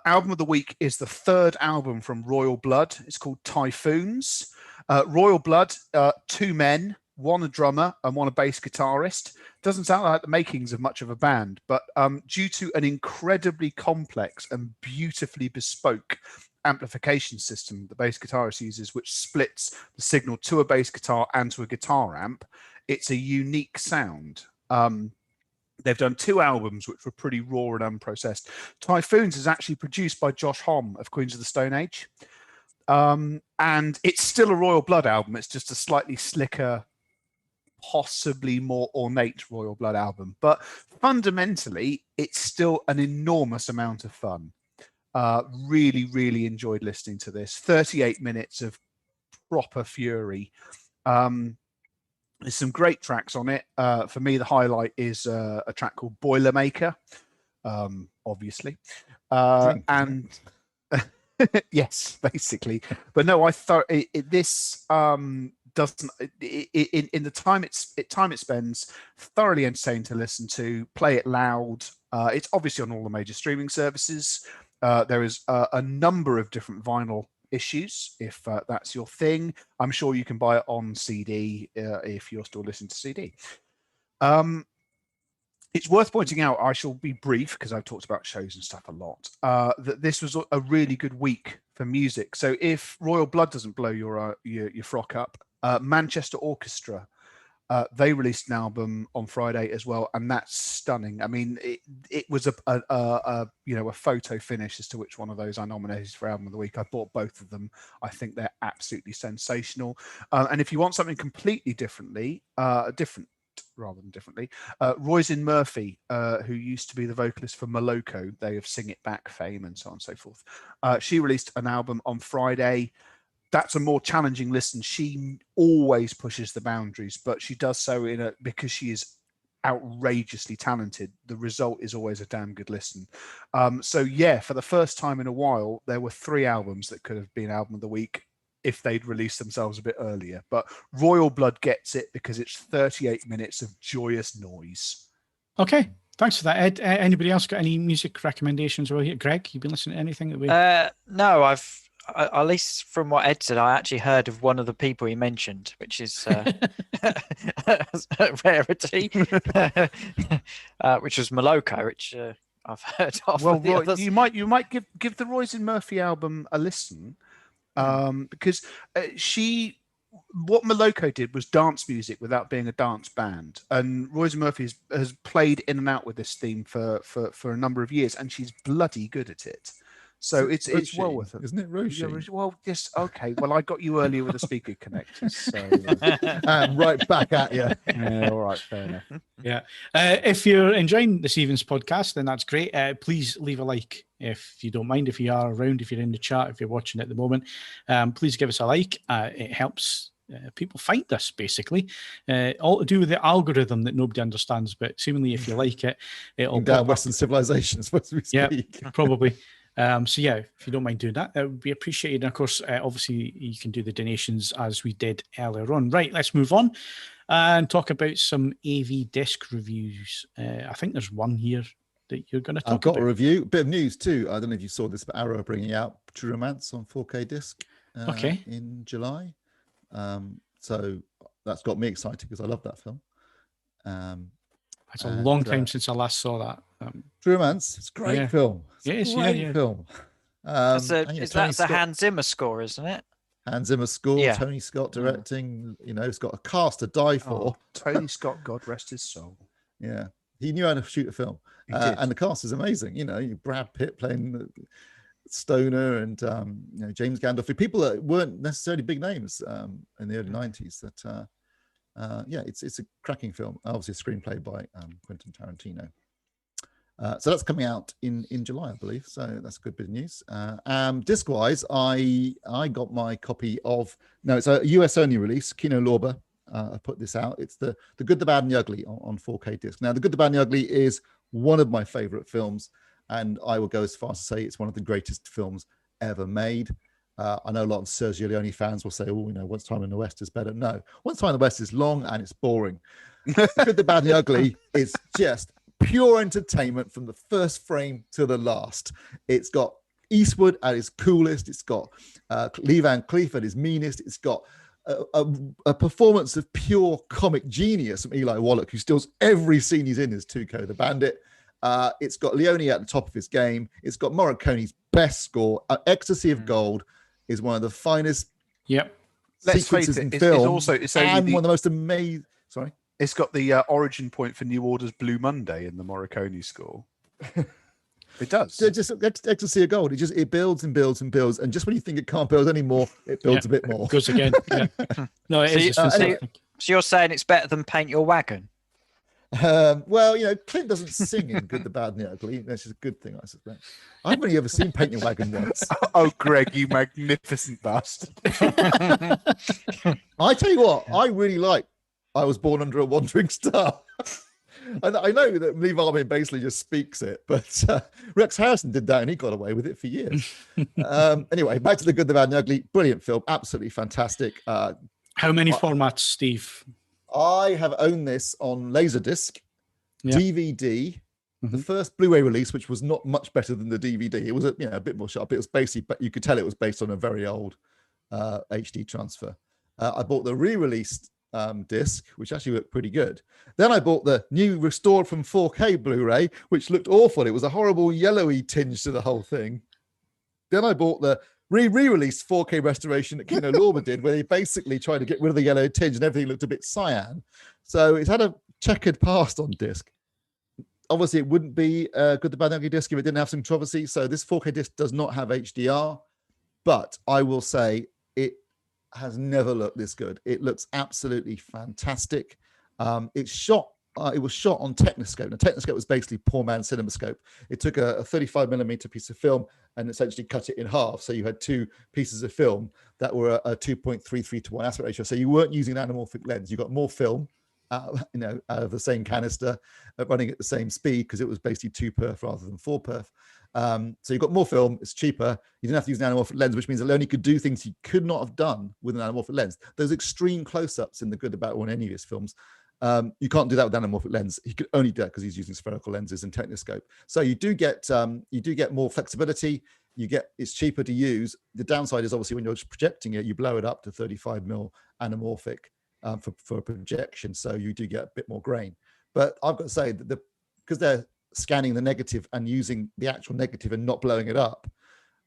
Album of the week is the third album from Royal Blood. It's called Typhoons. Royal Blood, two men, one a drummer and one a bass guitarist. Doesn't sound like the makings of much of a band, but due to an incredibly complex and beautifully bespoke amplification system the bass guitarist uses, which splits the signal to a bass guitar and to a guitar amp, it's a unique sound. They've done two albums which were pretty raw and unprocessed. Typhoons is actually produced by Josh Homme of Queens of the Stone Age, and it's still a Royal Blood album. It's just a slightly slicker, possibly more ornate Royal Blood album, but fundamentally it's still an enormous amount of fun. Really enjoyed listening to this. 38 minutes of proper fury. There's some great tracks on it. For me, the highlight is a track called Boilermaker, obviously, and yes, basically. But no, I thought this doesn't in the time it spends, thoroughly entertaining to listen to. Play it loud. It's obviously on all the major streaming services. There is a number of different vinyl issues if that's your thing. I'm sure you can buy it on CD if you're still listening to CD. It's worth pointing out, I shall be brief because I've talked about shows and stuff a lot, that this was a really good week for music. So if Royal Blood doesn't blow your frock up, Manchester Orchestra, they released an album on Friday as well, and that's stunning. I mean, it was a photo finish as to which one of those I nominated for album of the week. I bought both of them. I think they're absolutely sensational. And if you want something completely differently, Roisin Murphy, who used to be the vocalist for Moloko, they have Sing It Back fame and so on and so forth. She released an album on Friday. That's a more challenging listen. She always pushes the boundaries, but she does so because she is outrageously talented. The result is always a damn good listen. So yeah, for the first time in a while, there were 3 albums that could have been album of the week if they'd released themselves a bit earlier. But Royal Blood gets it because it's 38 minutes of joyous noise. Okay. Thanks for that, Ed. Anybody else got any music recommendations over here? Greg, you been listening to anything that we... No, at least from what Ed said, I actually heard of one of the people he mentioned, which is a rarity, which was Moloko, which I've heard of. Well, Roy, you might give the Roisin Murphy album a listen, because what Moloko did was dance music without being a dance band, and Roisin Murphy has played in and out with this theme for a number of years, and she's bloody good at it. So it's well worth it, isn't it, Roshi? Yeah, well, yes, okay. Well, I got you earlier with the speaker connectors, so and right back at you. Yeah, all right, fair enough. Yeah. If you're enjoying this evening's podcast, then that's great. Please leave a like if you don't mind. If you are around, if you're in the chat, if you're watching at the moment, please give us a like. It helps people find us, basically. All to do with the algorithm that nobody understands, but seemingly if you like it, it'll down Western civilization, as we speak. Yeah, probably. So yeah, if you don't mind doing that, it would be appreciated. And of course, obviously you can do the donations as we did earlier on. Right, let's move on and talk about some AV disc reviews. I think there's one here that you're going to talk about. I've got a review, bit of news too. I don't know if you saw this, but Arrow are bringing out True Romance on 4K disc in July. So that's got me excited because I love that film. It's a long time since I last saw that. True Romance, it's a great film. It's a great film. That's a Hans Zimmer score, isn't it? Hans Zimmer score, Tony Scott directing. You know, it's got a cast to die for. Tony Scott, God rest his soul. Yeah, he knew how to shoot a film, and the cast is amazing. You know, Brad Pitt playing Stoner and James Gandolfini, people that weren't necessarily big names in the early '90s that yeah, it's a cracking film. Obviously, a screenplay by Quentin Tarantino. So that's coming out in July, I believe. So that's a good bit of news. Disc-wise, I got my copy of, no, it's a US only release. Kino Lorber put this out. It's the Good, the Bad, and the Ugly on 4K disc. Now, the Good, the Bad, and the Ugly is one of my favorite films, and I will go as far as to say it's one of the greatest films ever made. I know a lot of Sergio Leone fans will say, oh, you know, Once Time in the West is better. No, Once Time in the West is long and it's boring. Good, the Bad, and the Ugly is just pure entertainment from the first frame to the last. It's got Eastwood at his coolest. It's got Lee Van Cleef at his meanest. It's got a performance of pure comic genius from Eli Wallach, who steals every scene he's in as Tuco the Bandit. It's got Leone at the top of his game. It's got Morricone's best score. Ecstasy of Gold is one of the finest sequences in film, it's and one of the most amazing. Sorry, it's got the origin point for New Order's Blue Monday in the Morricone score. It does. Just Ecstasy of Gold. It builds and builds and builds, and just when you think it can't build anymore, it builds a bit more. It goes again. Yeah. No, it is. So you're saying it's better than Paint Your Wagon? Well, you know, Clint doesn't sing in Good, the Bad, and the Ugly. That's just a good thing, I suspect. I've only ever seen Paint Your Wagon once. Oh, Greg, you magnificent bastard. I tell you what, I really like I Was Born Under a Wandering Star. I know that Lee Marvin basically just speaks it, but Rex Harrison did that and he got away with it for years. Anyway, back to The Good, the Bad, and the Ugly. Brilliant film. Absolutely fantastic. How many formats, Steve? I have owned this on Laserdisc, DVD, the first Blu-ray release, which was not much better than the DVD. It was a bit more sharp. It was basically, but you could tell it was based on a very old HD transfer. I bought the re-released disc, which actually looked pretty good. Then I bought the new restored from 4K Blu-ray, which looked awful. It was a horrible yellowy tinge to the whole thing. Then I bought the re-released 4K restoration that Kino Lorber did, where they basically tried to get rid of the yellow tinge and everything looked a bit cyan. So it's had a checkered past on disc. Obviously, it wouldn't be a Good, the Bad, and the Ugly disc if it didn't have some controversy. So this 4K disc does not have HDR, but I will say it has never looked this good. It looks absolutely fantastic. It was shot on Technoscope. Now, Technoscope was basically poor man's CinemaScope. It took a 35mm piece of film and essentially cut it in half. So you had two pieces of film that were a 2.33 to 1 aspect ratio. So you weren't using an anamorphic lens. You got more film, out of the same canister, running at the same speed because it was basically 2 perf rather than 4 perf. So you've got more film, it's cheaper. You didn't have to use an anamorphic lens, which means that only could do things you could not have done with an anamorphic lens. Those extreme close-ups in The Good, the Bad, or in any of his films, you can't do that with anamorphic lens. He could only do that because he's using spherical lenses and Technoscope. So you do get more flexibility. It's cheaper to use. The downside is obviously when you're projecting it, you blow it up to 35mm anamorphic for projection. So you do get a bit more grain. But I've got to say that because they're scanning the negative and using the actual negative and not blowing it up,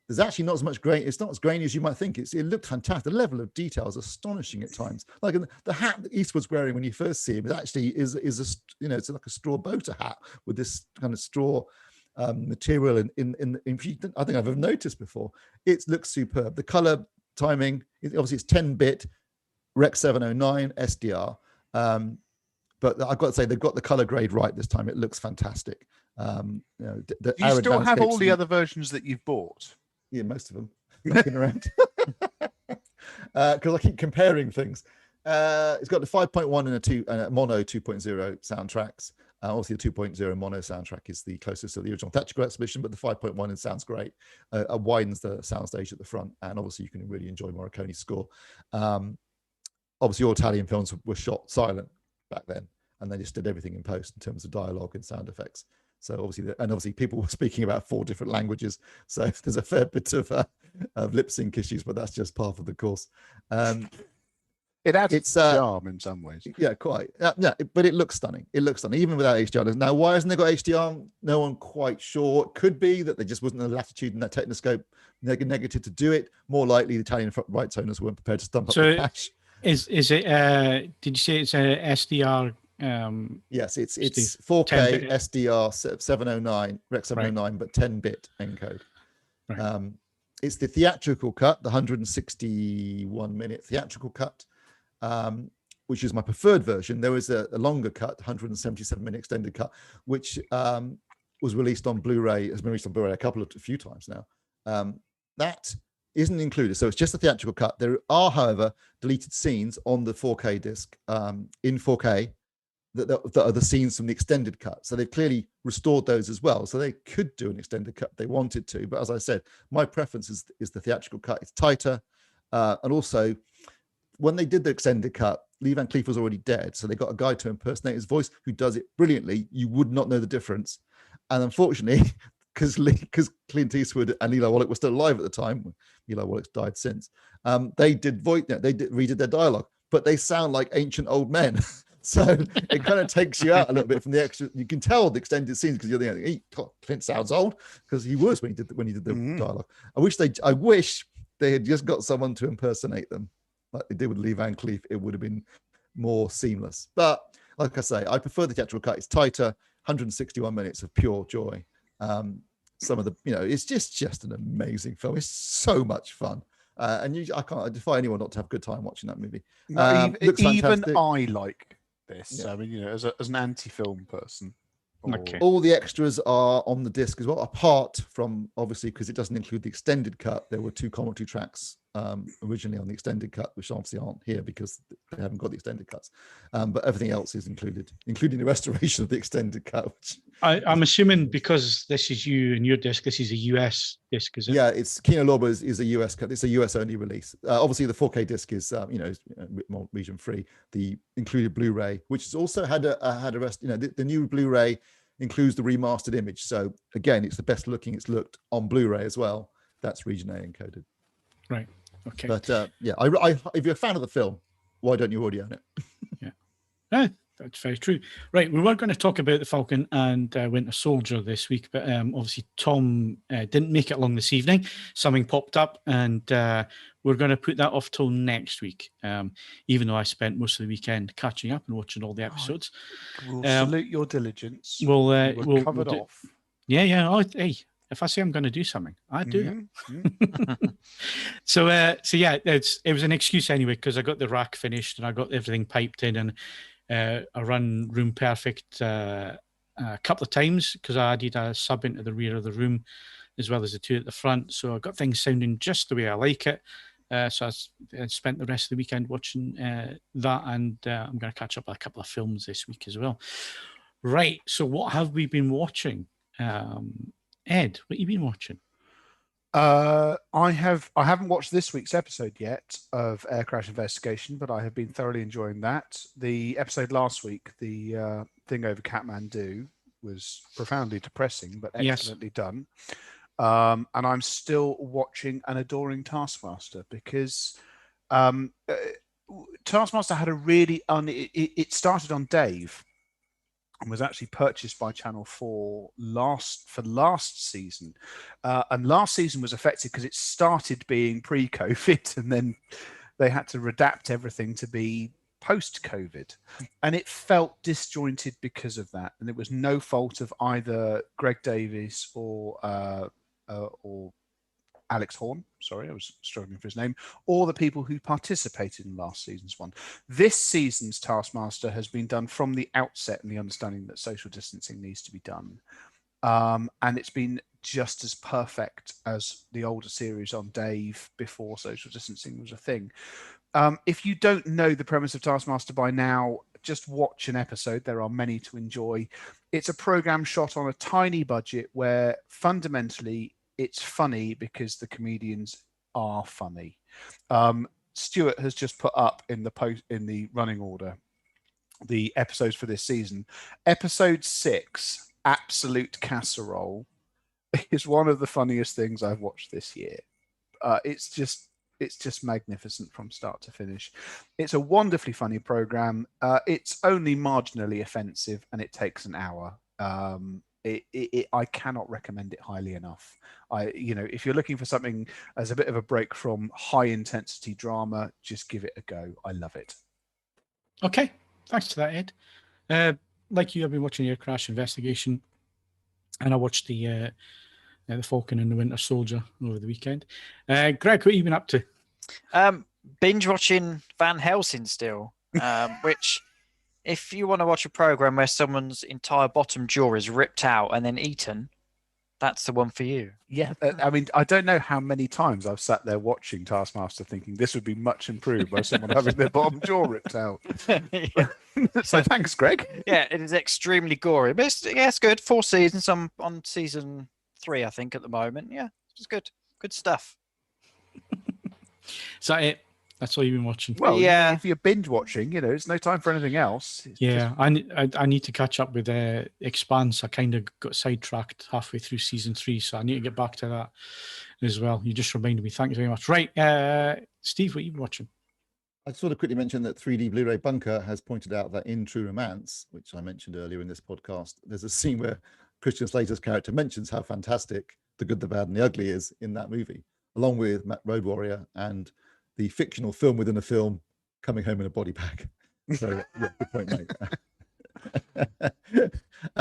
there's actually not as much grain. It's not as grainy as you might think. It looked fantastic. The level of detail is astonishing at times. Like the hat that Eastwood's wearing when you first see him is actually is it's like a straw boater hat with this kind of straw material in I think I've ever noticed before. It looks superb. The color timing, obviously it's 10-bit Rec 709 SDR. But I've got to say they've got the color grade right this time. It looks fantastic. Do you still have all the other versions that you've bought? Yeah, most of them. Looking around because I keep comparing things. It's got the 5.1 and a mono 2.0 soundtracks. Obviously, the 2.0 mono soundtrack is the closest to the original theatrical exhibition, but the 5.1 sounds great. Widens the soundstage at the front, and obviously you can really enjoy Morricone's score. Obviously, all Italian films were shot silent back then, and they just did everything in post in terms of dialogue and sound effects. So obviously people were speaking about 4 different languages. So there's a fair bit of lip sync issues, but that's just part of the course. It adds its charm in some ways. Yeah, quite. But it looks stunning. It looks stunning, even without HDR. Now, why hasn't it got HDR? No one quite sure. It could be that there just wasn't the latitude in that Technoscope negative to do it. More likely, the Italian rights owners weren't prepared to stump up the cash. Is it? Did you say it's a SDR? Yes, it's 4K SDR 709 Rec 709, but 10-bit encode. Right. It's the theatrical cut, the 161-minute theatrical cut, which is my preferred version, there was a longer cut, 177-minute extended cut, which was released on Blu-ray, has been released on Blu-ray a few times now. That isn't included, so it's just a theatrical cut. There are, however, deleted scenes on the 4K disc in 4K that are the scenes from the extended cut. So they've clearly restored those as well. So they could do an extended cut if they wanted to. But as I said, my preference is the theatrical cut. It's tighter. And also, when they did the extended cut, Lee Van Cleef was already dead. So they got a guy to impersonate his voice who does it brilliantly. You would not know the difference. And unfortunately, because Clint Eastwood and Eli Wallach were still alive at the time, Eli Wallach's died since, they redid their dialogue, but they sound like ancient old men. So it kind of takes you out a little bit from the extra. You can tell the extended scenes because you're thinking, Clint sounds old, because he was when he did the dialogue. I wish they had just got someone to impersonate them like they did with Lee Van Cleef. It would have been more seamless. But like I say, I prefer the theatrical cut. It's tighter, 161 minutes of pure joy. Some of the, it's just an amazing film. It's so much fun. And I defy anyone not to have a good time watching that movie. Even I like this. Yeah. I mean, as an anti-film person. Okay. All the extras are on the disc as well, apart from, obviously, because it doesn't include the extended cut. There were 2 commentary tracks originally on the extended cut, which obviously aren't here because they haven't got the extended cuts. But everything else is included, including the restoration of the extended cut. Which I'm assuming because this is you and your disc, this is a US disc, is it? Yeah, it's Kino Lorber is a US cut. It's a US only release. Obviously, the 4K disc is more region free. The included Blu-ray, which has also had a rest. The new Blu-ray includes the remastered image. So again, it's the best looking it's looked on Blu-ray as well. That's region A encoded. Right. Okay. But if you're a fan of the film, why don't you already own it? Yeah, that's very true. Right, we were going to talk about the Falcon and Winter Soldier this week, but obviously Tom didn't make it along this evening. Something popped up, and we're going to put that off till next week. Even though I spent most of the weekend catching up and watching all the episodes. We'll salute your diligence. We'll covered off. Yeah. Oh, hey. If I say I'm going to do something, I do it. So yeah, it was an excuse anyway, because I got the rack finished and I got everything piped in, and I run Room Perfect a couple of times because I added a sub into the rear of the room as well as the 2 at the front. So I got things sounding just the way I like it. So I spent the rest of the weekend watching that, and I'm going to catch up on a couple of films this week as well. Right. So what have we been watching? Ed, what have you been watching? I haven't watched this week's episode yet of Air Crash Investigation, but I have been thoroughly enjoying that. The episode last week, the thing over Kathmandu, was profoundly depressing, but excellently done. And I'm still watching and adoring Taskmaster because Taskmaster had a really it started on Dave. And was actually purchased by Channel 4 last season. And last season was affected because it started being pre-COVID, and then they had to redact everything to be post-COVID. And it felt disjointed because of that. And it was no fault of either Greg Davies or Alex Horn, sorry, I was struggling for his name, or the people who participated in last season's one. This season's Taskmaster has been done from the outset in the understanding that social distancing needs to be done. And it's been just as perfect as the older series on Dave before social distancing was a thing. If you don't know the premise of Taskmaster by now, just watch an episode. There are many to enjoy. It's a program shot on a tiny budget where fundamentally it's funny because the comedians are funny. Stuart has just put up in the running order the episodes for this season. Episode 6, Absolute Casserole, is one of the funniest things I've watched this year. It's just magnificent from start to finish. It's a wonderfully funny program. It's only marginally offensive, and it takes an hour. I cannot recommend it highly enough. If you're looking for something as a bit of a break from high intensity drama, just give it a go. I love it. Okay, thanks to that, Ed. Like you, I've been watching Air Crash Investigation, and I watched the Falcon and the Winter Soldier over the weekend. Greg, what have you been up to? Binge watching Van Helsing still. which, if you want to watch a program where someone's entire bottom jaw is ripped out and then eaten, that's the one for you. Yeah, I mean, I don't know how many times I've sat there watching Taskmaster thinking this would be much improved by someone having their bottom jaw ripped out. Yeah. So thanks, Greg. Yeah, it is extremely gory. But it's good. 4 seasons. I'm on season 3, I think, at the moment. Yeah, it's good. Good stuff. Is that it? That's all you've been watching? Well, yeah. If you're binge watching, it's no time for anything else. It's yeah, I need to catch up with Expanse. I kind of got sidetracked halfway through season 3, so I need to get back to that as well. You just reminded me. Thank you very much. Right, Steve, what are you watching? I just want to quickly mention that 3D Blu-ray Bunker has pointed out that in True Romance, which I mentioned earlier in this podcast, there's a scene where Christian Slater's character mentions how fantastic The Good, the Bad, and the Ugly is in that movie, along with Road Warrior and the fictional film within a film, Coming Home in a Body Bag. So, yeah, good point, mate.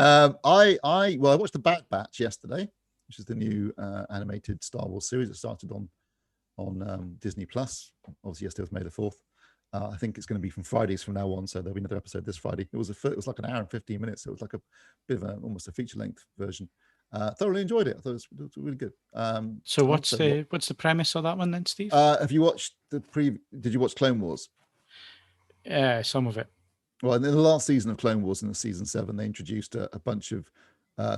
I watched The Bad Batch yesterday, which is the new animated Star Wars series that started on Disney Plus. Obviously, yesterday was May the 4th. I think it's going to be from Fridays from now on, so there'll be another episode this Friday. It was like an hour and 15 minutes. So it was like a bit of almost a feature-length version. Thoroughly enjoyed it. I thought it was really good. So what's the premise of that one then, Steve? Have you watched did you watch Clone Wars? Some of it. Well, in the last season of Clone Wars, in the season 7, they introduced a bunch of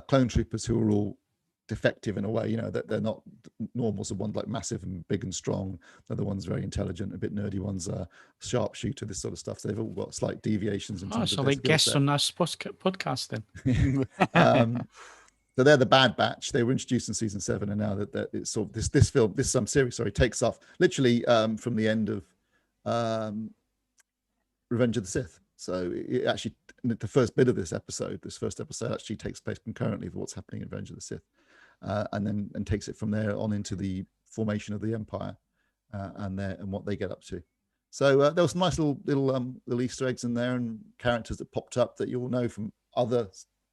clone troopers who are all defective in a way. That they're not normal. So one's like massive and big and strong. The other one's very intelligent, a bit nerdy. One's a sharpshooter, this sort of stuff. So they've all got slight deviations in terms of so their like guests skill on this podcast then. So they're the Bad Batch. They were introduced in season 7, and now that it's sort of this series takes off literally from the end of Revenge of the Sith. So it actually, the first bit of this first episode actually takes place concurrently with what's happening in Revenge of the Sith, and takes it from there on into the formation of the Empire, and what they get up to. So there was some nice little Easter eggs in there and characters that popped up that you'll know from other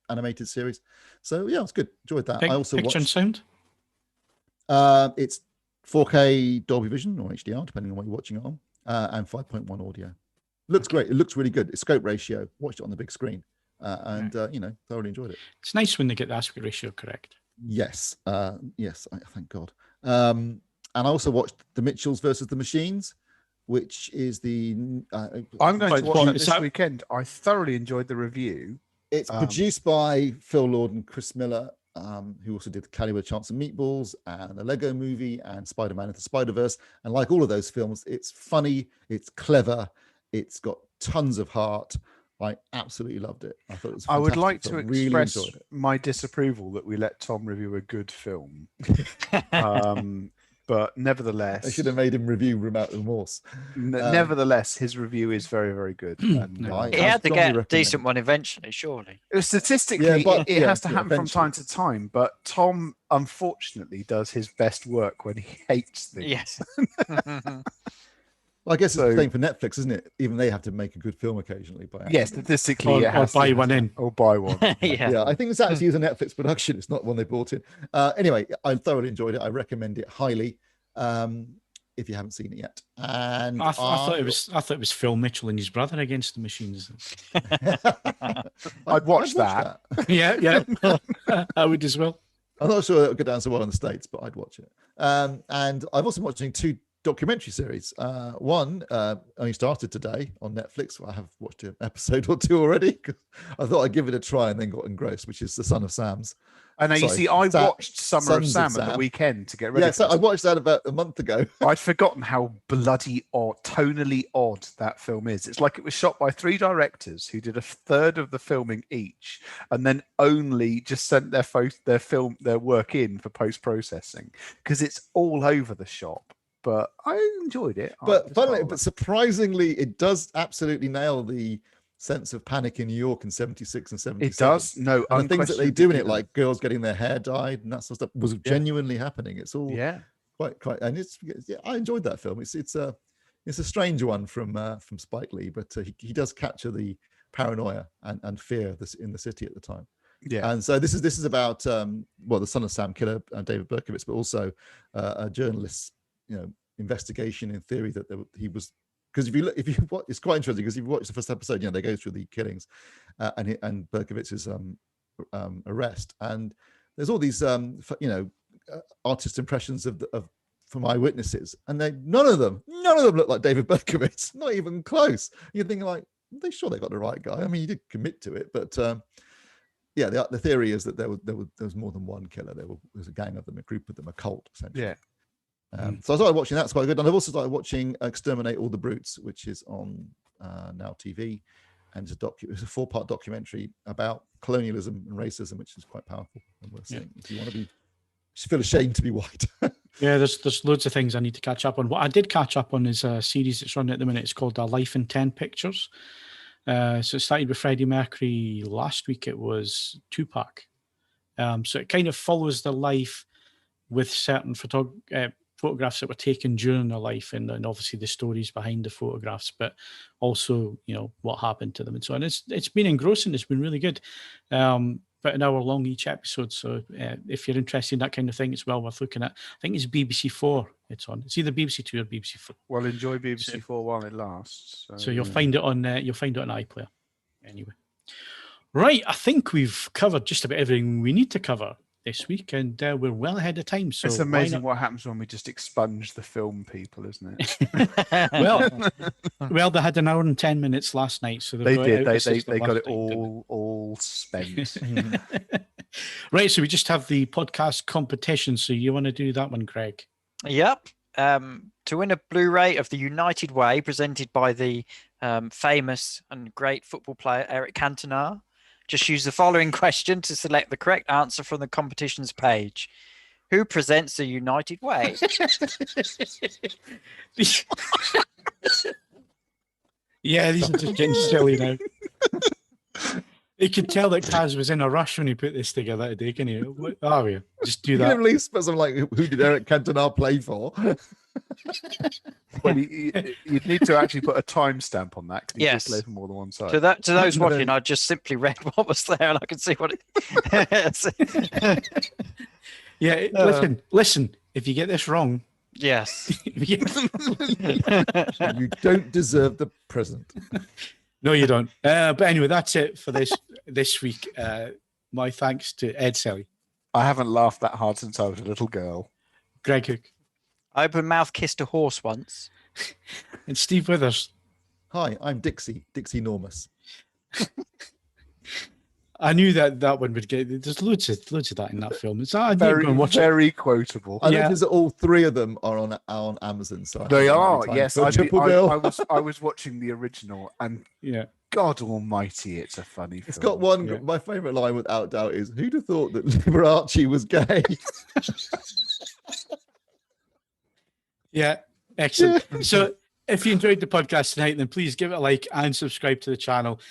animated series. So yeah, it's good. Enjoyed that. I also picture and sound. It's 4K Dolby Vision or HDR, depending on what you're watching it on, and 5.1 audio. Looks great. It looks really good. It's scope ratio. Watched it on the big screen, and thoroughly enjoyed it. It's nice when they get the aspect ratio correct. Yes, yes. Thank God. And I also watched The Mitchells versus the Machines, which is the. I'm going to watch that this weekend. I thoroughly enjoyed the review. It's produced by Phil Lord and Chris Miller, who also did Cali with Chance and Meatballs and the Lego Movie and Spider-Man into the Spider-Verse. And like all of those films, it's funny, it's clever, it's got tons of heart. I absolutely loved it. I thought it was fantastic. I would like to express really my disapproval that we let Tom review a good film. But nevertheless, I should have made him review Without Remorse. Nevertheless, his review is very, very good. And, he had to get a decent one eventually, surely. Statistically, it has to happen from time to time. But Tom, unfortunately, does his best work when he hates things. Yes. Well, I guess it's the same for Netflix, isn't it? Even they have to make a good film occasionally. Yes, statistically, or buy one in. Or buy one. Yeah, I think it's actually a Netflix production. It's not one they bought in. Anyway, I thoroughly enjoyed it. I recommend it highly if you haven't seen it yet. And I thought it was Phil Mitchell and his brother against the machines. I'd watch that. Yeah, I would as well. I'm not sure it would go down so well in the States, but I'd watch it. And I've also been watching 2 documentary series. One only started today on Netflix. I have watched an episode or 2 already because I thought I'd give it a try and then got engrossed, which is The Son of Sam's. I know. You see, I watched Summer of Sam at the weekend to get ready. Yeah, so I watched that about a month ago. I'd forgotten how bloody odd, tonally odd that film is. It's like it was shot by 3 directors who did a third of the filming each, and then only just sent their work in for post processing because it's all over the shop. But I enjoyed it. But surprisingly, it does absolutely nail the sense of panic in New York in 76 and 77. It does. No, and the things that they do in it, like girls getting their hair dyed and that sort of stuff, was genuinely happening. It's all quite, and I enjoyed that film. It's a strange one from Spike Lee, but he does capture the paranoia and fear in the city at the time. Yeah, and so this is about the Son of Sam killer, David Berkowitz, but also a journalist's investigation in theory that he was because if you watch, it's quite interesting because if you watch the first episode, they go through the killings and Berkowitz's arrest, and there's all these artist impressions from eyewitnesses, and none of them look like David Berkowitz, not even close. You're thinking like, are they sure they got the right guy? I mean, he did commit to it, but the theory is that there was more than one killer. There was a gang of them, a group of them, a cult essentially. Yeah. So I started watching that's quite good, and I've also started watching Exterminate All the Brutes, which is on Now TV, and it's a 4-part documentary about colonialism and racism, which is quite powerful. And we're saying if you want to be, just feel ashamed to be white. Yeah, there's loads of things I need to catch up on. What I did catch up on is a series that's running at the minute. It's called A Life in 10 Pictures. So it started with Freddie Mercury. Last week it was Tupac. So it kind of follows the life with certain photographs that were taken during their life, and obviously the stories behind the photographs, but also what happened to them and so on. It's been engrossing. It's been really good. About an hour long each episode. So if you're interested in that kind of thing, it's well worth looking at. I think it's BBC 4 it's on. It's either BBC 2 or BBC 4. Well, enjoy BBC 4 while it lasts. So you'll find it on iPlayer. Anyway. Right, I think we've covered just about everything we need to cover this week, and we're well ahead of time. So it's amazing what happens when we just expunge the film people, isn't it? well, they had an hour and 10 minutes last night, so they did. They got it all spent. Right, so we just have the podcast competition. So you want to do that one, Greg? Yep. To win a Blu-ray of The United Way, presented by the famous and great football player Eric Cantona, just use the following question to select the correct answer from the competition's page. Who presents The United Way? Yeah, these are just getting silly now. You could tell that Kaz was in a rush when he put this together today, can you? Oh, yeah. Just do that. You can at least put something like, who did Eric Cantona play for? Well, you'd need to actually put a timestamp on that. Yes. Play for more than one side. To those watching, I just simply read what was there, and I could see what it. Yeah, listen. If you get this wrong, yes, you don't deserve the present. No, you don't. But anyway, that's it for this week. My thanks to Ed Selley. I haven't laughed that hard since I was a little girl. Greg Hook. I open mouth kissed a horse once. And Steve Withers. Hi, I'm Dixie Normus. I knew that one would get. There's loads of that in that film. It's very quotable. I noticed that all three of them are on Amazon. So they are. Yes, I was watching the original, and God Almighty, it's a funny film. It's got one. Yeah. My favourite line, without doubt, is "Who'd have thought that Liberace was gay?" Yeah, excellent. So if you enjoyed the podcast tonight, then please give it a like and subscribe to the channel.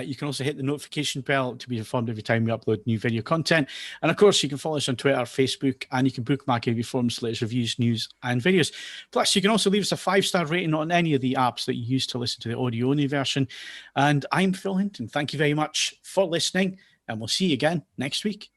You can also hit the notification bell to be informed every time we upload new video content. And of course, you can follow us on Twitter, Facebook, and you can bookmark AV Forum's latest reviews, news, and videos. Plus, you can also leave us a 5-star rating on any of the apps that you use to listen to the audio-only version. And I'm Phil Hinton. Thank you very much for listening, and we'll see you again next week.